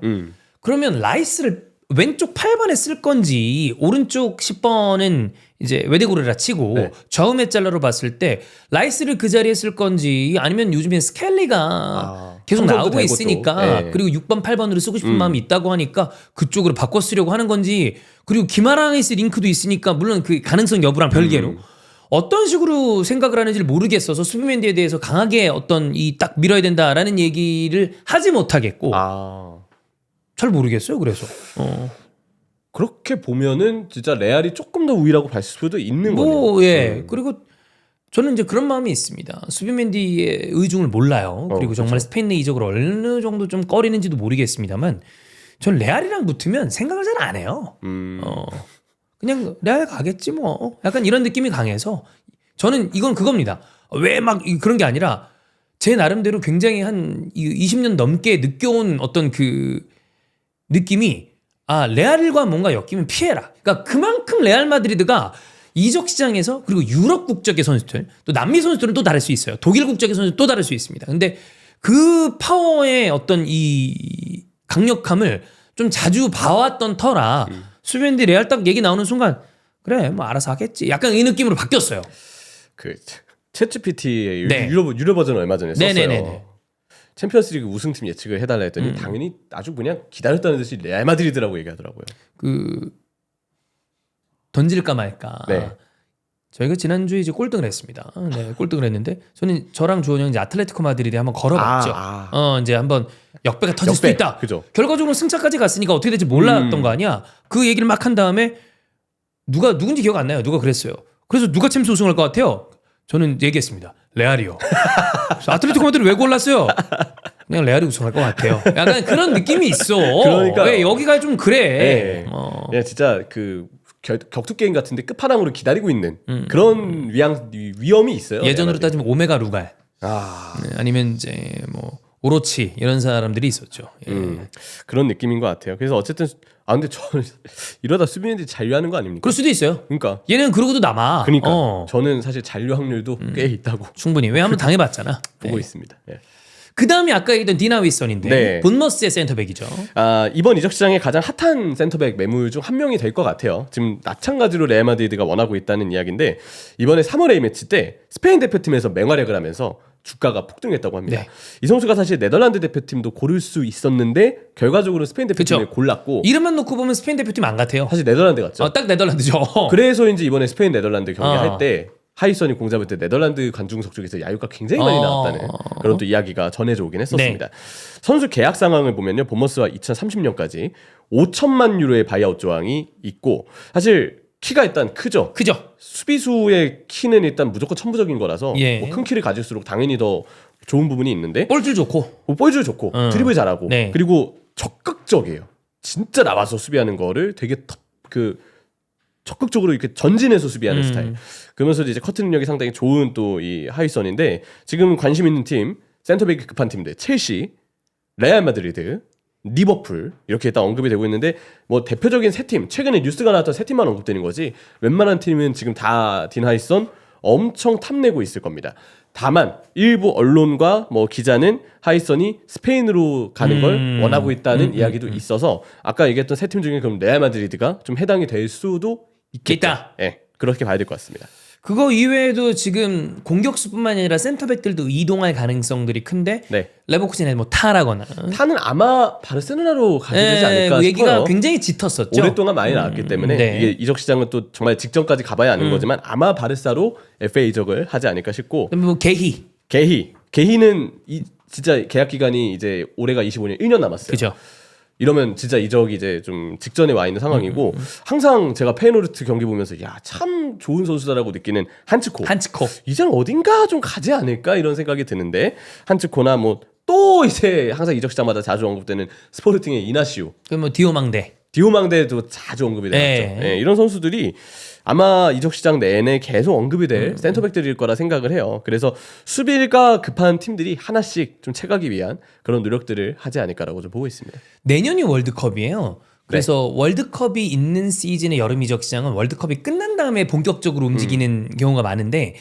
그러면 라이스를 왼쪽 8번에 쓸 건지 오른쪽 10번은 이제 외대고르라 치고 네. 좌우 메잘라로 봤을 때 라이스를 그 자리에 쓸 건지 아니면 요즘엔 스켈리가 계속 삼성도 나오고 되고 있으니까 또. 네. 그리고 6번 8번으로 쓰고 싶은 마음이 있다고 하니까 그쪽으로 바꿔 쓰려고 하는 건지 그리고 기마랑이스 링크도 있으니까 물론 그 가능성 여부랑 별개로 어떤 식으로 생각을 하는지를 모르겠어서 수비맨디에 대해서 강하게 어떤 이 딱 밀어야 된다라는 얘기를 하지 못하겠고 잘 모르겠어요. 그래서 그렇게 보면은 진짜 레알이 조금 더 우위라고 볼 수도 있는 거네요. 예. 그리고 저는 이제 그런 마음이 있습니다. 수비맨디의 의중을 몰라요. 그리고 정말 스페인 내 이적을 어느 정도 좀 꺼리는지도 모르겠습니다만 전 레알이랑 붙으면 생각을 잘 안 해요. 그냥 레알 가겠지 뭐. 약간 이런 느낌이 강해서 저는 이건 그겁니다. 왜 막 그런 게 아니라 제 나름대로 굉장히 한 20년 넘게 느껴온 어떤 그 느낌이 레알과 뭔가 엮이면 피해라. 그러니까 그만큼 레알 마드리드가 이적 시장에서 그리고 유럽 국적의 선수들 또 남미 선수들은 또 다를 수 있어요. 독일 국적의 선수는 또 다를 수 있습니다. 근데 그 파워의 어떤 이 강력함을 좀 자주 봐왔던 터라 수비엔디 레알 딱 얘기 나오는 순간 그래 뭐 알아서 하겠지 약간 이 느낌으로 바뀌었어요. 그 챗GPT의 네. 유료 버전을 얼마 전에 썼어요. 네네네네. 챔피언스리그 우승팀 예측을 해달라 했더니 당연히 아주 그냥 기다렸다는 듯이 레알 마드리드라고 얘기하더라고요. 그 던질까 말까. 네. 저희가 지난주에 이제 꼴등을 했습니다. 네, 꼴등을 했는데 저랑 주원 형이 이제 아틀레티코 마드리드에 한번 걸어봤죠. 이제 한번 역배가 터질 수도 있다. 그죠. 결과적으로 승차까지 갔으니까 어떻게 될지 몰랐던 거 아니야. 그 얘기를 막 한 다음에 누군지 기억 안 나요. 누가 그랬어요. 그래서 누가 챔스 우승할 것 같아요? 저는 얘기했습니다. 레알이요. 아틀레티코 마드리드 왜 골랐어요? 그냥 레알이 우승할 것 같아요. 약간 그런 느낌이 있어. 그러니까요. 왜 여기가 좀 그래. 네. 그냥 진짜 그 격투 게임 같은데 끝판왕으로 기다리고 있는 그런 위험이 있어요. 예전으로 따지면 오메가 루갈. 아, 네, 아니면 이제 뭐 오로치 이런 사람들이 있었죠. 예. 그런 느낌인 것 같아요. 그래서 어쨌든 근데 저는 이러다 수비인들이 잔류하는 거 아닙니까? 그럴 수도 있어요. 그러니까 얘는 그러고도 남아. 그러니까 저는 사실 잔류 확률도 꽤 있다고 충분히 왜 한번 당해봤잖아. 보고 네. 있습니다. 예. 그 다음에 아까 얘기했던 디나 윌son인데 네. 본머스의 센터백이죠. 이번 이적 시장에 가장 핫한 센터백 매물 중 한 명이 될 것 같아요. 지금 마찬가지로 레알 마드리드가 원하고 있다는 이야기인데 이번에 3월 A매치 때 스페인 대표팀에서 맹활약을 하면서 주가가 폭등했다고 합니다. 네. 이 선수가 사실 네덜란드 대표팀도 고를 수 있었는데 결과적으로 스페인 대표팀을 그쵸. 골랐고 이름만 놓고 보면 스페인 대표팀 안 같아요. 사실 네덜란드 같죠. 딱 네덜란드죠. 그래서인지 이번에 스페인 네덜란드 경기할 어. 때 하이선이 공 잡을 때 네덜란드 관중석 쪽에서 야유가 굉장히 많이 나왔다는 그런 또 이야기가 전해져 오긴 했었습니다. 네. 선수 계약 상황을 보면요. 본머스와 2030년까지 5천만 유로의 바이아웃 조항이 있고 사실 키가 일단 크죠. 그죠? 수비수의 키는 일단 무조건 천부적인 거라서 예. 큰 키를 가질수록 당연히 더 좋은 부분이 있는데 볼줄 좋고. 볼줄 좋고 드리블 잘하고 네. 그리고 적극적이에요. 진짜 나와서 수비하는 거를 되게 적극적으로 이렇게 전진해서 수비하는 스타일. 그러면서 이제 커트 능력이 상당히 좋은 또 이 하이선인데 지금 관심 있는 팀 센터백이 급한 팀들 첼시, 레알 마드리드, 리버풀 이렇게 일단 언급이 되고 있는데 뭐 대표적인 세 팀 최근에 뉴스가 나왔던 세 팀만 언급되는 거지 웬만한 팀은 지금 다 딘 하이선 엄청 탐내고 있을 겁니다. 다만 일부 언론과 뭐 기자는 하이선이 스페인으로 가는 걸 원하고 있다는 이야기도 있어서 아까 얘기했던 세 팀 중에 그럼 레알 마드리드가 좀 해당이 될 수도 있겠다. 예, 그렇게 봐야 될 것 같습니다. 그거 이외에도 지금 공격수뿐만 아니라 센터백들도 이동할 가능성들이 큰데 네. 레버쿠젠에 뭐 타라거나 타는 아마 바르셀로나로 가게 되지 않을까 뭐 싶어요. 얘기가 굉장히 짙었었죠. 오랫동안 많이 나왔기 때문에 네. 이게 이적 시장은 또 정말 직전까지 가봐야 아는 거지만 아마 바르사로 FA 이적을 하지 않을까 싶고 그다음에 뭐 게히는 진짜 계약 기간이 이제 올해가 25년 1년 남았어요. 그죠. 이러면 진짜 이적이 이제 좀 직전에 와 있는 상황이고 항상 제가 페이노르트 경기 보면서 야 참 좋은 선수다라고 느끼는 한츠코 이제는 어딘가 좀 가지 않을까 이런 생각이 드는데 한츠코나 뭐 또 이제 항상 이적 시장마다 자주 언급되는 스포르팅의 이나시우 뭐 디오망데도 자주 언급이 되었죠. 예, 이런 선수들이 아마 이적 시장 내내 계속 언급이 될 센터백들일 거라 생각을 해요. 그래서 수비가 급한 팀들이 하나씩 좀 채가기 위한 그런 노력들을 하지 않을까라고 좀 보고 있습니다. 내년이 월드컵이에요. 그래서 월드컵이 있는 시즌의 여름 이적 시장은 월드컵이 끝난 다음에 본격적으로 움직이는 경우가 많은데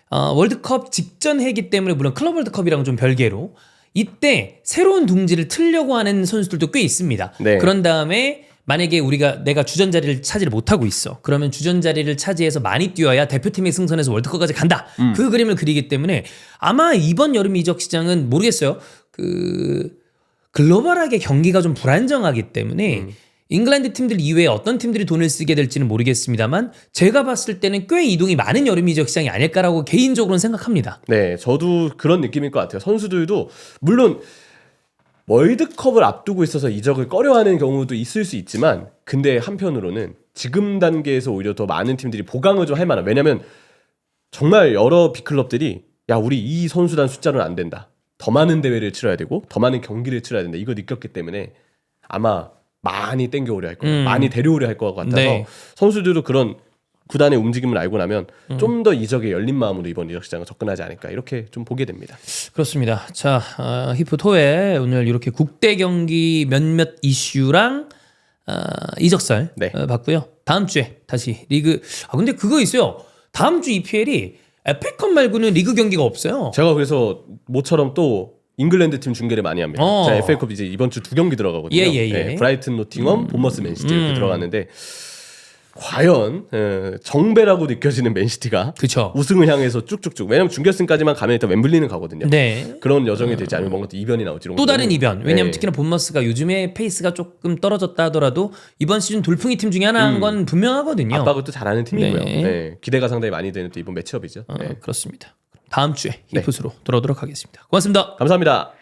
월드컵 직전 해기 때문에 물론 클럽 월드컵이랑 좀 별개로 이때 새로운 둥지를 틀려고 하는 선수들도 꽤 있습니다. 네. 그런 다음에 만약에 내가 주전 자리를 차지를 못하고 있어. 그러면 주전 자리를 차지해서 많이 뛰어야 대표팀이 승선해서 월드컵까지 간다. 그 그림을 그리기 때문에 아마 이번 여름 이적 시장은 모르겠어요. 글로벌하게 경기가 좀 불안정하기 때문에 잉글랜드 팀들 이외에 어떤 팀들이 돈을 쓰게 될지는 모르겠습니다만 제가 봤을 때는 꽤 이동이 많은 여름 이적 시장이 아닐까라고 개인적으로는 생각합니다. 네, 저도 그런 느낌일 것 같아요. 선수들도 물론 월드컵을 앞두고 있어서 이적을 꺼려하는 경우도 있을 수 있지만 근데 한편으로는 지금 단계에서 오히려 더 많은 팀들이 보강을 좀 할 만한 왜냐면 정말 여러 빅클럽들이 야 우리 이 선수단 숫자로는 안 된다. 더 많은 대회를 치러야 되고 더 많은 경기를 치러야 된다. 이거 느꼈기 때문에 아마 많이 땡겨오려 할 거예요. 많이 데려오려 할 것 같아서 네. 선수들도 그런 구단의 움직임을 알고 나면 좀 더 이적에 열린 마음으로 이번 이적 시장을 접근하지 않을까 이렇게 좀 보게 됩니다. 그렇습니다. 자, 히프 토에 오늘 이렇게 국대 경기 몇몇 이슈랑 이적설 네. 봤고요. 다음 주에 다시 리그. 근데 그거 있어요. 다음 주 EPL이 에펠컵 말고는 리그 경기가 없어요. 제가 그래서 모처럼 또 잉글랜드 팀 중계를 많이 합니다. 제가 FA컵 이제 이번 주 2경기 들어가거든요. 예. 브라이튼, 노팅엄, 본머스, 맨시티 이렇게 들어갔는데 과연 정배라고 느껴지는 맨시티가 그쵸. 우승을 향해서 쭉쭉쭉. 왜냐면 준결승까지만 가면 일단 웸블리는 가거든요. 네. 그런 여정이 될지 아니면 뭔가 또 이변이 나올지 이런 또 거 다른 너무- 이변. 왜냐면 네. 특히나 본머스가 요즘에 페이스가 조금 떨어졌다 하더라도 이번 시즌 돌풍이 팀 중에 하나인 건 분명하거든요. 압박을 또 잘하는 팀이고요. 네. 네. 기대가 상당히 많이 되는 또 이번 매치업이죠. 네. 그렇습니다. 다음 주에 히프스로 돌아오도록 하겠습니다. 고맙습니다. 감사합니다.